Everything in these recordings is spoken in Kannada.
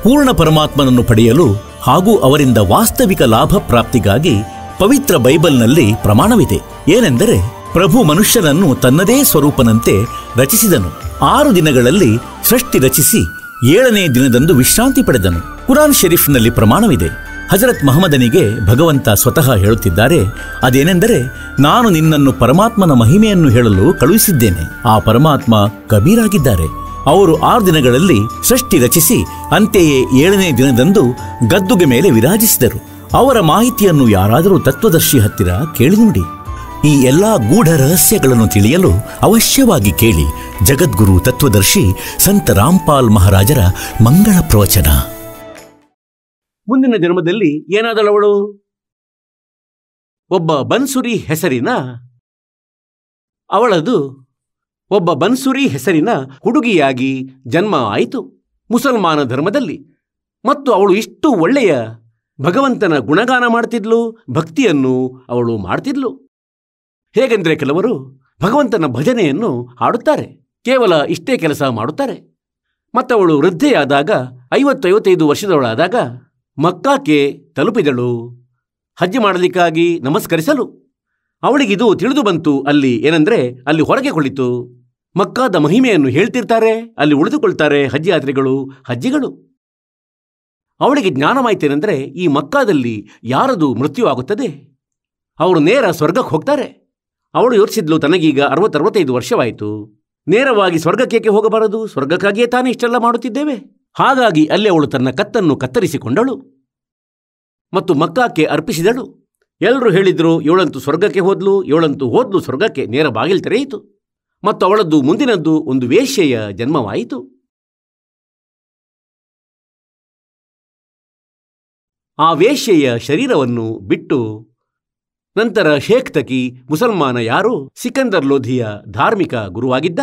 ಪೂರ್ಣ ಪರಮಾತ್ಮನನ್ನು ಪಡೆಯಲು ಹಾಗೂ ಅವರಿಂದ ವಾಸ್ತವಿಕ ಲಾಭ ಪ್ರಾಪ್ತಿಗಾಗಿ ಪವಿತ್ರ ಬೈಬಲ್ನಲ್ಲಿ ಪ್ರಮಾಣವಿದೆ. ಏನೆಂದರೆ, ಪ್ರಭು ಮನುಷ್ಯನನ್ನು ತನ್ನದೇ ಸ್ವರೂಪನಂತೆ ರಚಿಸಿದನು. 6 ದಿನಗಳಲ್ಲಿ ಸೃಷ್ಟಿ ರಚಿಸಿ 7ನೇ ದಿನದಂದು ವಿಶ್ರಾಂತಿ ಪಡೆದನು. ಕುರಾನ್ ಶರೀಫ್ನಲ್ಲಿ ಪ್ರಮಾಣವಿದೆ. ಹಜರತ್ ಮಹಮ್ಮದನಿಗೆ ಭಗವಂತ ಸ್ವತಃ ಹೇಳುತ್ತಿದ್ದಾರೆ, ಅದೇನೆಂದರೆ, ನಾನು ನಿನ್ನನ್ನು ಪರಮಾತ್ಮನ ಮಹಿಮೆಯನ್ನು ಹೇಳಲು ಕಳುಹಿಸಿದ್ದೇನೆ. ಆ ಪರಮಾತ್ಮ ಕಬೀರಾಗಿದ್ದಾರೆ. ಅವರು 6 ದಿನಗಳಲ್ಲಿ ಸೃಷ್ಟಿ ರಚಿಸಿ ಅಂತೆಯೇ 7ನೇ ದಿನದಂದು ಗದ್ದುಗೆ ಮೇಲೆ ವಿರಾಜಿಸಿದರು. ಅವರ ಮಾಹಿತಿಯನ್ನು ಯಾರಾದರೂ ತತ್ವದರ್ಶಿ ಹತ್ತಿರ ಕೇಳಿ ನೋಡಿ. ಈ ಎಲ್ಲಾ ಗೂಢ ರಹಸ್ಯಗಳನ್ನು ತಿಳಿಯಲು ಅವಶ್ಯವಾಗಿ ಕೇಳಿ ಜಗದ್ಗುರು ತತ್ವದರ್ಶಿ ಸಂತ ರಾಮ್ಪಾಲ್ ಮಹಾರಾಜರ ಮಂಗಳ ಪ್ರವಚನ. ಮುಂದಿನ ಜನ್ಮದಲ್ಲಿ ಏನಾದಳವಳು? ಒಬ್ಬ ಬನ್ಸುರಿ ಹೆಸರಿನ ಹುಡುಗಿಯಾಗಿ ಜನ್ಮ ಆಯಿತು ಮುಸಲ್ಮಾನ ಧರ್ಮದಲ್ಲಿ. ಮತ್ತು ಅವಳು ಇಷ್ಟು ಒಳ್ಳೆಯ ಭಗವಂತನ ಗುಣಗಾನ ಮಾಡ್ತಿದ್ಲು, ಭಕ್ತಿಯನ್ನು ಅವಳು ಮಾಡ್ತಿದ್ಲು. ಹೇಗೆಂದರೆ, ಕೆಲವರು ಭಗವಂತನ ಭಜನೆಯನ್ನು ಹಾಡುತ್ತಾರೆ, ಕೇವಲ ಇಷ್ಟೇ ಕೆಲಸ ಮಾಡುತ್ತಾರೆ. ಮತ್ತವಳು ವೃದ್ಧೆಯಾದಾಗ 50-55 ವರ್ಷದವಳಾದಾಗ ಮಕ್ಕಾಕ್ಕೆ ತಲುಪಿದಳು ಹಜ್ ಮಾಡಲಿಕ್ಕಾಗಿ ನಮಸ್ಕರಿಸಲು. ಅವಳಿಗಿದು ತಿಳಿದು ಬಂತು. ಅಲ್ಲಿ ಹೊರಗೆ ಕುಳಿತು ಮಕ್ಕಾದ ಮಹಿಮೆಯನ್ನು ಹೇಳ್ತಿರ್ತಾರೆ, ಅಲ್ಲಿ ಉಳಿದುಕೊಳ್ತಾರೆ ಹಜ್ ಯಾತ್ರಿಗಳು, ಹಜ್ಜಿಗಳು. ಅವಳಿಗೆ ಜ್ಞಾನವಾಯಿತೇನೆಂದರೆ, ಈ ಮಕ್ಕಾದಲ್ಲಿ ಯಾರದು ಮೃತ್ಯು ಆಗುತ್ತದೆ, ಅವರು ನೇರ ಸ್ವರ್ಗಕ್ಕೆ ಹೋಗ್ತಾರೆ. ಅವಳು ಯೋಚಿಸಿದ್ಲು, ತನಗೀಗ 60-65 ವರ್ಷವಾಯಿತು, ನೇರವಾಗಿ ಸ್ವರ್ಗಕ್ಕೇಕೆ ಹೋಗಬಾರದು, ಸ್ವರ್ಗಕ್ಕಾಗಿಯೇ ತಾನೇ ಇಷ್ಟೆಲ್ಲ ಮಾಡುತ್ತಿದ್ದೇವೆ. ಹಾಗಾಗಿ ಅಲ್ಲಿ ಅವಳು ತನ್ನ ಕತ್ತನ್ನು ಕತ್ತರಿಸಿಕೊಂಡಳು ಮತ್ತು ಮಕ್ಕಾಕ್ಕೆ ಅರ್ಪಿಸಿದಳು. ಎಲ್ಲರೂ ಹೇಳಿದ್ರು, ಇವಳಂತೂ ಸ್ವರ್ಗಕ್ಕೆ ಹೋದ್ಲು ಸ್ವರ್ಗಕ್ಕೆ, ನೇರ ಬಾಗಿಲು ತೆರೆಯಿತು. ಮತ್ತು ಅವಳದ್ದು ಮುಂದಿನದ್ದು ಒಂದು ವೇಶ್ಯೆಯ ಜನ್ಮವಾಯಿತು. ಆ ವೇಶ್ಯೆಯ ಶರೀರವನ್ನು ಬಿಟ್ಟು ನಂತರ ಶೇಖ್ ತಕಿ, ಮುಸಲ್ಮಾನ ಯಾರು, ಸಿಕಂದರ್ ಲೋಧಿಯ ಧಾರ್ಮಿಕ ಗುರುವಾಗಿದ್ದ,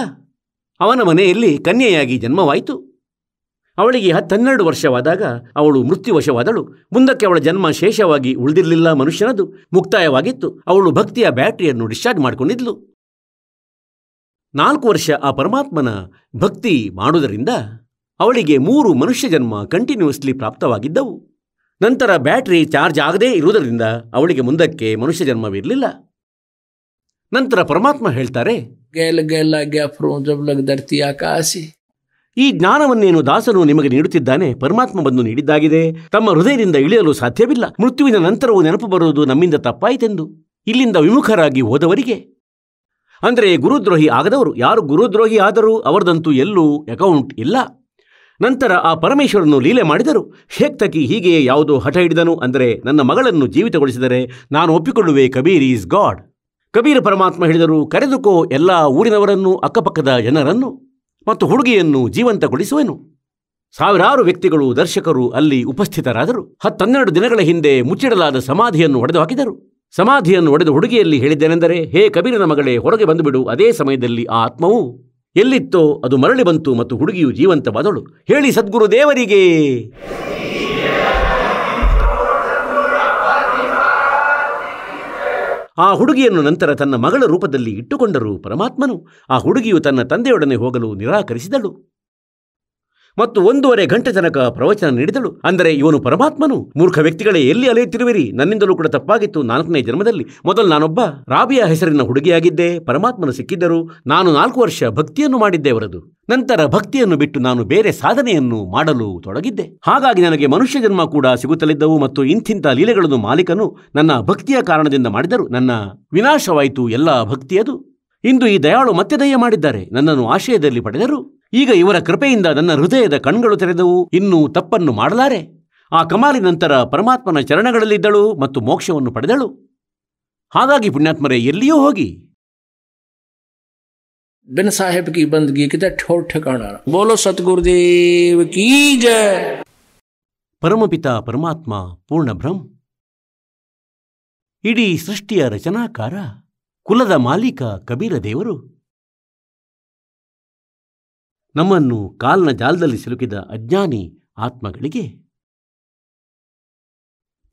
ಅವನ ಮನೆಯಲ್ಲಿ ಕನ್ಯೆಯಾಗಿ ಜನ್ಮವಾಯಿತು. ಅವಳಿಗೆ 10-12 ವರ್ಷವಾದಾಗ ಅವಳು ಮೃತ್ಯುವಶವಾದಳು. ಮುಂದಕ್ಕೆ ಅವಳ ಜನ್ಮ ಶೇಷವಾಗಿ ಉಳಿದಿರಲಿಲ್ಲ, ಮನುಷ್ಯನದು ಮುಕ್ತಾಯವಾಗಿತ್ತು. ಅವಳು ಭಕ್ತಿಯ ಬ್ಯಾಟರಿಯನ್ನು ಡಿಸ್ಚಾರ್ಜ್ ಮಾಡಿಕೊಂಡಿದ್ಲು. 4 ವರ್ಷ ಆ ಪರಮಾತ್ಮನ ಭಕ್ತಿ ಮಾಡುವುದರಿಂದ ಅವಳಿಗೆ 3 ಮನುಷ್ಯ ಜನ್ಮ ಕಂಟಿನ್ಯೂಸ್ಲಿ ಪ್ರಾಪ್ತವಾಗಿದ್ದವು. ನಂತರ ಬ್ಯಾಟರಿ ಚಾರ್ಜ್ ಆಗದೇ ಇರುವುದರಿಂದ ಅವಳಿಗೆ ಮುಂದಕ್ಕೆ ಮನುಷ್ಯ ಜನ್ಮವಿರಲಿಲ್ಲ. ನಂತರ ಪರಮಾತ್ಮ ಹೇಳ್ತಾರೆ, ಈ ಜ್ಞಾನವನ್ನೇನು ದಾಸನು ನಿಮಗೆ ನೀಡುತ್ತಿದ್ದಾನೆ, ಪರಮಾತ್ಮ ಬಂದು ನೀಡಿದ್ದಾಗಿದೆ. ತಮ್ಮ ಹೃದಯದಿಂದ ಇಳಿಯಲು ಸಾಧ್ಯವಿಲ್ಲ. ಮೃತ್ಯುವಿನ ನಂತರವೂ ನೆನಪು ಬರುವುದು ನಮ್ಮಿಂದ ತಪ್ಪಾಯಿತೆಂದು ಇಲ್ಲಿಂದ ವಿಮುಖರಾಗಿ ಹೋದವರಿಗೆ, ಅಂದರೆ ಗುರುದ್ರೋಹಿ ಆಗದವರು. ಯಾರು ಗುರುದ್ರೋಹಿ ಆದರೂ ಅವರದಂತೂ ಎಲ್ಲೂ ಅಕೌಂಟ್ ಇಲ್ಲ. ನಂತರ ಆ ಪರಮೇಶ್ವರನ್ನು ಲೀಲೆ ಮಾಡಿದರು. ಶೇಖ್ ತಕಿ ಹೀಗೆಯೇ ಯಾವುದೋ ಹಠ ಹಿಡಿದನು. ಅಂದರೆ, ನನ್ನ ಮಗಳನ್ನು ಜೀವಿತಗೊಳಿಸಿದರೆ ನಾನು ಒಪ್ಪಿಕೊಳ್ಳುವೆ, ಕಬೀರ್ ಈಸ್ ಗಾಡ್. ಕಬೀರ ಪರಮಾತ್ಮ ಹೇಳಿದರು, ಕರೆದುಕೋ ಎಲ್ಲ ಊರಿನವರನ್ನು, ಅಕ್ಕಪಕ್ಕದ ಜನರನ್ನು ಮತ್ತು ಹುಡುಗಿಯನ್ನು ಜೀವಂತಗೊಳಿಸುವೆನು. ಸಾವಿರಾರು ವ್ಯಕ್ತಿಗಳು, ದರ್ಶಕರು ಅಲ್ಲಿ ಉಪಸ್ಥಿತರಾದರು. 10-12 ದಿನಗಳ ಹಿಂದೆ ಮುಚ್ಚಿಡಲಾದ ಸಮಾಧಿಯನ್ನು ಒಡೆದು ಹಾಕಿದರು. ಸಮಾಧಿಯನ್ನು ಒಡೆದ ಹುಡುಗಿಯಲ್ಲಿ ಹೇಳಿದ್ದೇನೆಂದರೆ, ಹೇ ಕಬೀರನ ಮಗಳೇ, ಹೊರಗೆ ಬಂದುಬಿಡು. ಅದೇ ಸಮಯದಲ್ಲಿ ಆ ಆತ್ಮವು ಎಲ್ಲಿತ್ತೋ ಅದು ಮರಳಿ ಬಂತು ಮತ್ತು ಹುಡುಗಿಯು ಜೀವಂತವಾದಳು. ಹೇಳಿ ಸದ್ಗುರು ದೇವರಿಗೆ. ಆ ಹುಡುಗಿಯನ್ನು ನಂತರ ತನ್ನ ಮಗಳ ರೂಪದಲ್ಲಿ ಇಟ್ಟುಕೊಂಡರು ಪರಮಾತ್ಮನು. ಆ ಹುಡುಗಿಯು ತನ್ನ ತಂದೆಯೊಡನೆ ಹೋಗಲು ನಿರಾಕರಿಸಿದಳು ಮತ್ತು 1.5 ಗಂಟೆ ತನಕ ಪ್ರವಚನ ನೀಡಿದಳು. ಅಂದರೆ, ಇವನು ಪರಮಾತ್ಮನು. ಮೂರ್ಖ ವ್ಯಕ್ತಿಗಳೇ, ಎಲ್ಲಿ ಅಲೆಯುತ್ತಿರುವಿರಿ? ನನ್ನಿಂದಲೂ ಕೂಡ ತಪ್ಪಾಗಿತ್ತು 4ನೇ ಜನ್ಮದಲ್ಲಿ. ಮೊದಲು ನಾನೊಬ್ಬ ರಾಬಿಯಾ ಹೆಸರಿನ ಹುಡುಗಿಯಾಗಿದ್ದೆ. ಪರಮಾತ್ಮನು ಸಿಕ್ಕಿದ್ದರು. ನಾನು 4 ವರ್ಷ ಭಕ್ತಿಯನ್ನು ಮಾಡಿದ್ದೆ ಅವರದು. ನಂತರ ಭಕ್ತಿಯನ್ನು ಬಿಟ್ಟು ನಾನು ಬೇರೆ ಸಾಧನೆಯನ್ನು ಮಾಡಲು ತೊಡಗಿದ್ದೆ. ಹಾಗಾಗಿ ನನಗೆ ಮನುಷ್ಯ ಜನ್ಮ ಕೂಡ ಸಿಗುತ್ತಲಿದ್ದವು ಮತ್ತು ಇಂಥಿಂಥ ಲೀಲೆಗಳನ್ನು ಮಾಲೀಕನು ನನ್ನ ಭಕ್ತಿಯ ಕಾರಣದಿಂದ ಮಾಡಿದರು. ನನ್ನ ವಿನಾಶವಾಯಿತು ಎಲ್ಲ ಭಕ್ತಿಯದು. ಇಂದು ಈ ದಯಾಳು ಮತ್ತೆ ದಯ ಮಾಡಿದ್ದಾರೆ, ನನ್ನನ್ನು ಆಶ್ರಯದಲ್ಲಿ ಪಡೆದರು. ಈಗ ಇವರ ಕೃಪೆಯಿಂದ ನನ್ನ ಹೃದಯದ ಕಣ್ಗಳು ತೆರೆದವು. ಇನ್ನೂ ತಪ್ಪನ್ನು ಮಾಡಲಾರೆ. ಆ ಕಮಾಲಿ ನಂತರ ಪರಮಾತ್ಮನ ಚರಣಗಳಲ್ಲಿದ್ದಳು ಮತ್ತು ಮೋಕ್ಷವನ್ನು ಪಡೆದಳು. ಹಾಗಾಗಿ ಪುಣ್ಯಾತ್ಮರೇ, ಎಲ್ಲಿಯೂ ಹೋಗಿ बिन साहेब की बंदगी कितना ठोर ठिकाना। बोलो सतगुरुदेव की जय। ಪರಮಪಿತ ಪರಮಾತ್ಮ ಪೂರ್ಣ ಬ್ರಹ್ಮ, ಇಡೀ ಸೃಷ್ಟಿಯ ರಚನಾಕಾರ, ಕುಲದ ಮಾಲೀಕ ಕಬೀರ ದೇವರು ನಮ್ಮನ್ನು ಕಾಲ್ನ ಜಾಲದಲ್ಲಿ ಸಿಲುಕಿದ ಅಜ್ಞಾನಿ ಆತ್ಮಗಳಿಗೆ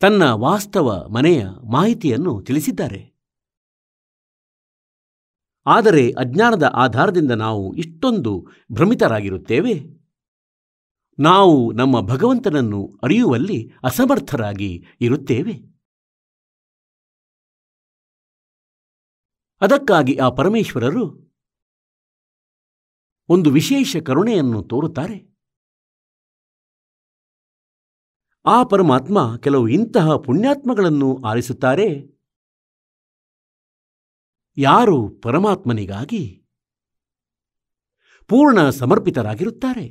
ತನ್ನ ವಾಸ್ತವ ಮನೆಯ ಮಾಹಿತಿಯನ್ನು ತಿಳಿಸಿದ್ದಾರೆ. ಆದರೆ ಅಜ್ಞಾನದ ಆಧಾರದಿಂದ ನಾವು ಇಷ್ಟೊಂದು ಭ್ರಮಿತರಾಗಿರುತ್ತೇವೆ. ನಾವು ನಮ್ಮ ಭಗವಂತನನ್ನು ಅರಿಯುವಲ್ಲಿ ಅಸಮರ್ಥರಾಗಿ ಇರುತ್ತೇವೆ. ಅದಕ್ಕಾಗಿ ಆ ಪರಮೇಶ್ವರರು ಒಂದು ವಿಶೇಷ ಕರುಣೆಯನ್ನು ತೋರುತ್ತಾರೆ. ಆ ಪರಮಾತ್ಮ ಕೆಲವು ಇಂತಹ ಪುಣ್ಯಾತ್ಮಗಳನ್ನು ಆರಿಸುತ್ತಾರೆ, ಯಾರು ಪರಮಾತ್ಮನಿಗಾಗಿ ಪೂರ್ಣ ಸಮರ್ಪಿತರಾಗಿರುತ್ತಾರೆ.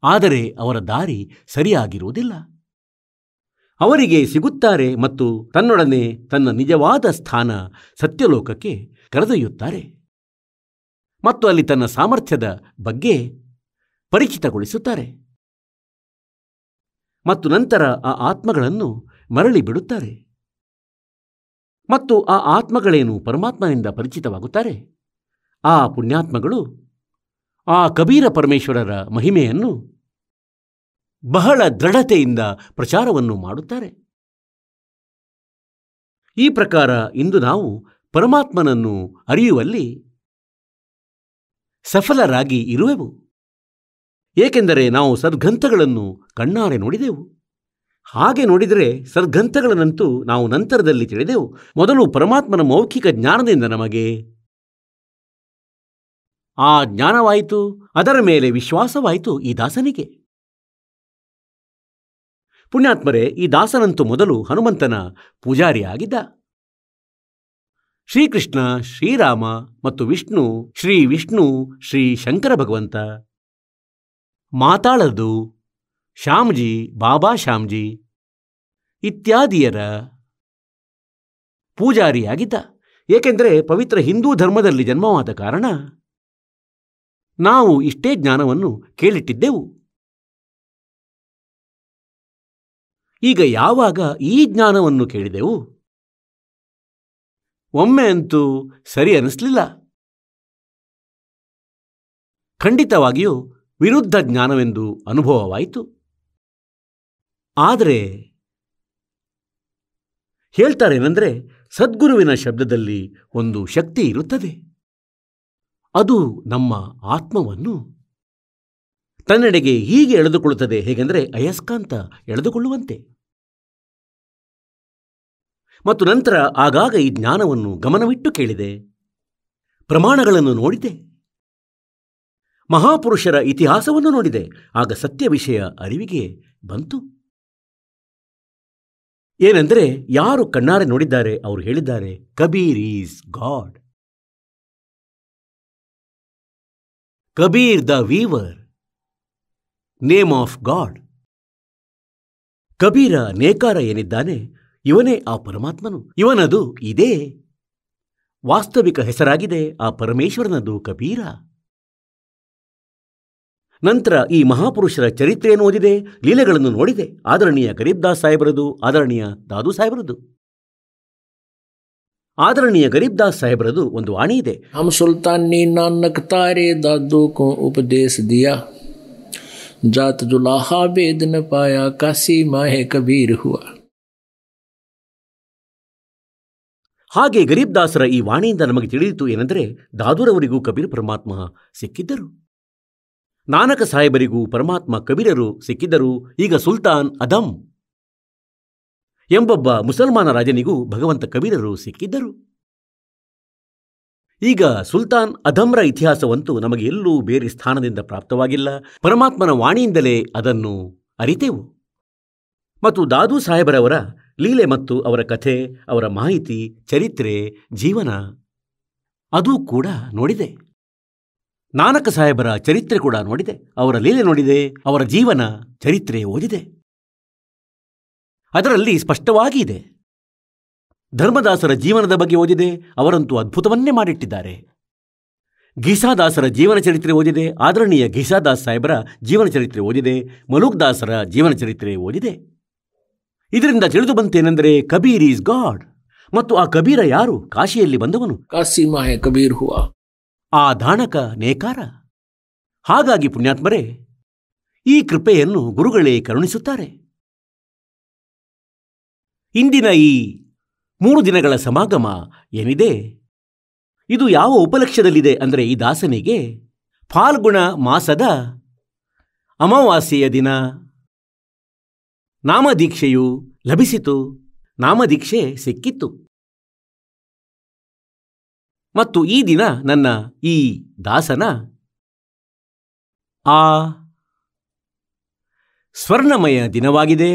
ಆದರೆ ಅವರ ದಾರಿ ಸರಿಯಾಗಿರುವುದಿಲ್ಲ. ಅವರಿಗೆ ಸಿಗುತ್ತಾರೆ ಮತ್ತು ತನ್ನೊಡನೆ ತನ್ನ ನಿಜವಾದ ಸ್ಥಾನ ಸತ್ಯಲೋಕಕ್ಕೆ ಕರೆದೊಯ್ಯುತ್ತಾರೆ ಮತ್ತು ಅಲ್ಲಿ ತನ್ನ ಸಾಮರ್ಥ್ಯದ ಬಗ್ಗೆ ಪರಿಚಿತಗೊಳಿಸುತ್ತಾರೆ ಮತ್ತು ನಂತರ ಆ ಆತ್ಮಗಳನ್ನು ಮರಳಿ ಬಿಡುತ್ತಾರೆ. ಮತ್ತು ಆ ಆತ್ಮಗಳೇನು ಪರಮಾತ್ಮನಿಂದ ಪರಿಚಿತವಾಗುತ್ತಾರೆ, ಆ ಪುಣ್ಯಾತ್ಮಗಳು ಆ ಕಬೀರ ಪರಮೇಶ್ವರರ ಮಹಿಮೆಯನ್ನು ಬಹಳ ದೃಢತೆಯಿಂದ ಪ್ರಚಾರವನ್ನು ಮಾಡುತ್ತಾರೆ. ಈ ಪ್ರಕಾರ ಇಂದು ನಾವು ಪರಮಾತ್ಮನನ್ನು ಅರಿಯುವಲ್ಲಿ ಸಫಲರಾಗಿ ಇರುವೆವು, ಏಕೆಂದರೆ ನಾವು ಸದ್ಗ್ರಂಥಗಳನ್ನು ಕಣ್ಣಾರೆ ನೋಡಿದೆವು. ಹಾಗೆ ನೋಡಿದರೆ ಸದ್ಗ್ರಂಥಗಳನ್ನಂತೂ ನಾವು ನಂತರದಲ್ಲಿ ತಿಳಿದೆವು. ಮೊದಲು ಪರಮಾತ್ಮನ ಮೌಖಿಕ ಜ್ಞಾನದಿಂದ ನಮಗೆ ಆ ಜ್ಞಾನವಾಯಿತು, ಅದರ ಮೇಲೆ ವಿಶ್ವಾಸವಾಯಿತು ಈ ದಾಸನಿಗೆ. ಪುಣ್ಯಾತ್ಮರೇ, ಈ ದಾಸನಂತೂ ಮೊದಲು ಹನುಮಂತನ ಪೂಜಾರಿಯಾಗಿದ್ದ. ಶ್ರೀಕೃಷ್ಣ, ಶ್ರೀರಾಮ ಮತ್ತು ವಿಷ್ಣು, ಶ್ರೀ ಶಂಕರ ಭಗವಂತ, ಮಾತಾಳದು, ಶ್ಯಾಮ್ಜಿ, ಬಾಬಾ ಶ್ಯಾಮ್ಜಿ ಇತ್ಯಾದಿಯರ ಪೂಜಾರಿಯಾಗಿದ್ದ. ಏಕೆಂದರೆ ಪವಿತ್ರ ಹಿಂದೂ ಧರ್ಮದಲ್ಲಿ ಜನ್ಮವಾದ ಕಾರಣ ನಾವು ಇಷ್ಟೇ ಜ್ಞಾನವನ್ನು ಕೇಳಿಟ್ಟಿದ್ದೆವು. ಈಗ ಯಾವಾಗ ಈ ಜ್ಞಾನವನ್ನು ಕೇಳಿದೆವು, ಒಮ್ಮೆ ಅಂತೂ ಸರಿ ಅನ್ನಿಸಲಿಲ್ಲ. ಖಂಡಿತವಾಗಿಯೂ ವಿರುದ್ಧ ಜ್ಞಾನವೆಂದು ಅನುಭವವಾಯಿತು. ಆದರೆ ಹೇಳ್ತಾರೇನೆಂದರೆ, ಸದ್ಗುರುವಿನ ಶಬ್ದದಲ್ಲಿ ಒಂದು ಶಕ್ತಿ ಇರುತ್ತದೆ. ಅದು ನಮ್ಮ ಆತ್ಮವನ್ನು ತನ್ನೆಡೆಗೆ ಹೀಗೆ ಎಳೆದುಕೊಳ್ಳುತ್ತದೆ, ಹೇಗೆಂದರೆ ಅಯಸ್ಕಾಂತ ಎಳೆದುಕೊಳ್ಳುವಂತೆ. ಮತ್ತು ನಂತರ ಆಗಾಗ ಈ ಜ್ಞಾನವನ್ನು ಗಮನವಿಟ್ಟು ಕೇಳಿದೆ, ಪ್ರಮಾಣಗಳನ್ನು ನೋಡಿದೆ, ಮಹಾಪುರುಷರ ಇತಿಹಾಸವನ್ನು ನೋಡಿದೆ. ಆಗ ಸತ್ಯ ವಿಷಯ ಅರಿವಿಗೆ ಬಂತು. ಏನೆಂದರೆ, ಯಾರು ಕಣ್ಣಾರೆ ನೋಡಿದ್ದಾರೆ ಅವರು ಹೇಳಿದ್ದಾರೆ, Kabir is god. Kabir the Weaver, name of god. Kabira ನೇಕಾರ ಏನಿದ್ದಾನೆ, ಇವನೇ ಆ ಪರಮಾತ್ಮನು. ಇವನದು ಇದೇ ವಾಸ್ತವಿಕ ಹೆಸರಾಗಿದೆ, ಆ ಪರಮೇಶ್ವರನದು ಕಬೀರ. ನಂತರ ಈ ಮಹಾಪುರುಷರ ಚರಿತ್ರೆಯನ್ನು ಓದಿದೆ, ಲೀಲೆಗಳನ್ನು ನೋಡಿದೆ. ಆದರಣೀಯ ಗರೀಬ್ದಾಸ್ ಸಾಹೇಬರದು, ಆದರಣೀಯ ದಾದು ಸಾಹೇಬರದು. ಆದರಣೀಯ ಗರೀಬ್ದಾಸ್ ಸಾಹೇಬರದು ಒಂದು ವಾಣಿ ಇದೆ. हम सुल्तान ने नानक तारे दादू को उपदेश दिया, जात जुलाहा वेद न पाया, काशी माहे कबीर हुआ. ಹಾಗೆ ಗರೀಬ್ದಾಸರ ಈ ವಾಣಿಯಿಂದ ನಮಗೆ ತಿಳಿಯಿತು ಏನೆಂದರೆ, ದಾದೂರವರಿಗೂ ಕಬೀರ್ ಪರಮಾತ್ಮ ಸಿಕ್ಕಿದ್ದರು, ನಾನಕ ಸಾಹೇಬರಿಗೂ ಪರಮಾತ್ಮ ಕಬೀರರು ಸಿಕ್ಕಿದ್ದರು. ಈಗ ಸುಲ್ತಾನ್ ಅದಮ್ ಎಂಬೊಬ್ಬ ಮುಸಲ್ಮಾನ ರಾಜನಿಗೂ ಭಗವಂತ ಕಬೀರರು ಸಿಕ್ಕಿದ್ದರು. ಈಗ ಸುಲ್ತಾನ್ ಅಧಮ್ರ ಇತಿಹಾಸವಂತೂ ನಮಗೆ ಎಲ್ಲೂ ಬೇರೆ ಸ್ಥಾನದಿಂದ ಪ್ರಾಪ್ತವಾಗಿಲ್ಲ. ಪರಮಾತ್ಮನ ವಾಣಿಯಿಂದಲೇ ಅದನ್ನು ಅರಿತೆವು. ಮತ್ತು ದಾದೂ ಸಾಹೇಬರವರ ಲೀಲೆ ಮತ್ತು ಅವರ ಕಥೆ, ಅವರ ಮಾಹಿತಿ, ಚರಿತ್ರೆ, ಜೀವನ ಅದೂ ಕೂಡ ನೋಡಿದೆ. ನಾನಕ ಸಾಹೇಬರ ಚರಿತ್ರೆ ಕೂಡ ನೋಡಿದೆ, ಅವರ ಲೀಲೆ ನೋಡಿದೆ, ಅವರ ಜೀವನ ಚರಿತ್ರೆ ಓದಿದೆ. ಅದರಲ್ಲಿ ಸ್ಪಷ್ಟವಾಗಿ ಇದೆ. ಧರ್ಮದಾಸರ ಜೀವನದ ಬಗ್ಗೆ ಓದಿದೆ, ಅವರಂತೂ ಅದ್ಭುತವನ್ನೇ ಮಾಡಿಟ್ಟಿದ್ದಾರೆ. ಘೀಸಾದಾಸರ ಜೀವನ ಚರಿತ್ರೆ ಓದಿದೆ, ಆದರಣೀಯ ಘೀಸಾದಾಸ್ ಸಾಹೇಬರ ಜೀವನ ಚರಿತ್ರೆ ಓದಿದೆ, ಮಲೂಕ್ದಾಸರ ಜೀವನ ಚರಿತ್ರೆ ಓದಿದೆ. ಇದರಿಂದ ತಿಳಿದು ಬಂತೇನೆಂದರೆ, ಕಬೀರ್ ಈಸ್ ಗಾಡ್. ಮತ್ತು ಆ ಕಬೀರ ಯಾರು? ಕಾಶಿಯಲ್ಲಿ ಬಂದವನು, काशी माहे कबीर हुआ. ಆ ದಾಣಕ ನೇಕಾರ. ಹಾಗಾಗಿ ಪುಣ್ಯಾತ್ಮರೇ, ಈ ಕೃಪೆಯನ್ನು ಗುರುಗಳೇ ಕರುಣಿಸುತ್ತಾರೆ. ಇಂದಿನ ಈ 3 ದಿನಗಳ ಸಮಾಗಮ ಏನಿದೆ, ಇದು ಯಾವ ಉಪಲಕ್ಷ್ಯದಲ್ಲಿದೆ ಅಂದರೆ, ಈ ದಾಸನಿಗೆ ಫಾಲ್ಗುಣ ಮಾಸದ ಅಮಾವಾಸ್ಯೆಯ ದಿನ ನಾಮದೀಕ್ಷೆಯು ಲಭಿಸಿತು, ನಾಮದೀಕ್ಷೆ ಸಿಕ್ಕಿತ್ತು. ಮತ್ತು ಈ ದಿನ ನನ್ನ ಈ ದಾಸನ ಆ ಸ್ವರ್ಣಮಯ ದಿನವಾಗಿದೆ.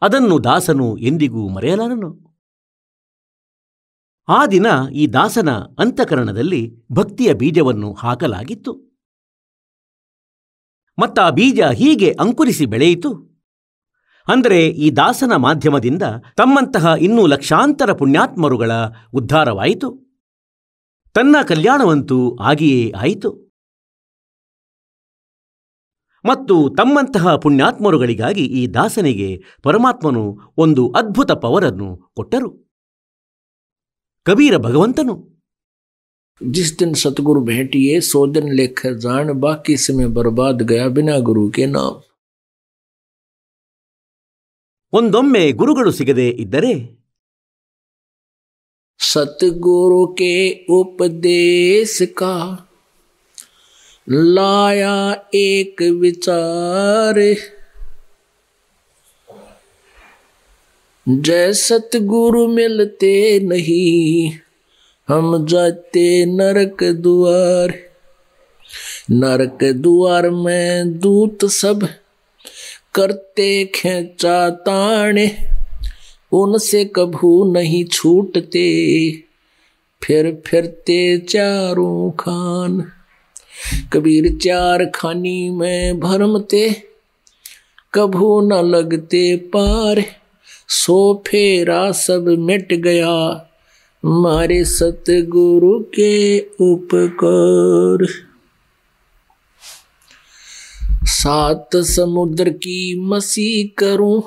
ಅದನ್ನು ದಾಸನು ಎಂದಿಗೂ ಮರೆಯಲಾರನು. ಆ ದಿನ ಈ ದಾಸನ ಅಂತಃಕರಣದಲ್ಲಿ ಭಕ್ತಿಯ ಬೀಜವನ್ನು ಹಾಕಲಾಗಿತ್ತು. ಮತ್ತ ಆ ಬೀಜ ಹೀಗೆ ಅಂಕುರಿಸಿ ಬೆಳೆಯಿತು. ಅಂದರೆ ಈ ದಾಸನ ಮಾಧ್ಯಮದಿಂದ ತಮ್ಮಂತಹ ಇನ್ನೂ ಲಕ್ಷಾಂತರ ಪುಣ್ಯಾತ್ಮರುಗಳ ಉದ್ಧಾರವಾಯಿತು. ತನ್ನ ಕಲ್ಯಾಣವಂತೂ ಆಗಿಯೇ ಆಯಿತು. ಮತ್ತು ತಮ್ಮಂತಹ ಪುಣ್ಯಾತ್ಮರುಗಳಿಗಾಗಿ ಈ ದಾಸನಿಗೆ ಪರಮಾತ್ಮನು ಒಂದು ಅದ್ಭುತ ಪವರನ್ನು ಕೊಟ್ಟರು. ಕಬೀರ ಭಗವಂತನು जिस दिन सतगुरु भेंटिए सो दिन लेख जान बाकी समय बर्बाद गया बिना गुरु के नाम. ಒಂದೊಮ್ಮೆ ಗುರುಗಳು ಸಿಗದೆ ಇದ್ದರೆ सतगुरु के उपदेश का लाया एक विचार, जय सतगुरु मिलते नहीं हम जाते नरक द्वार. नरक द्वार में दूत सब करते खेचा ताने, उनसे कभू नहीं छूटते फिर फिरते चारों खान. कबीर चार खानी में भरमते कभू न लगते पार, सो फेरा सब मिट गया मारे सतगुरु के उपकार. सात समुद्र की मसी करूं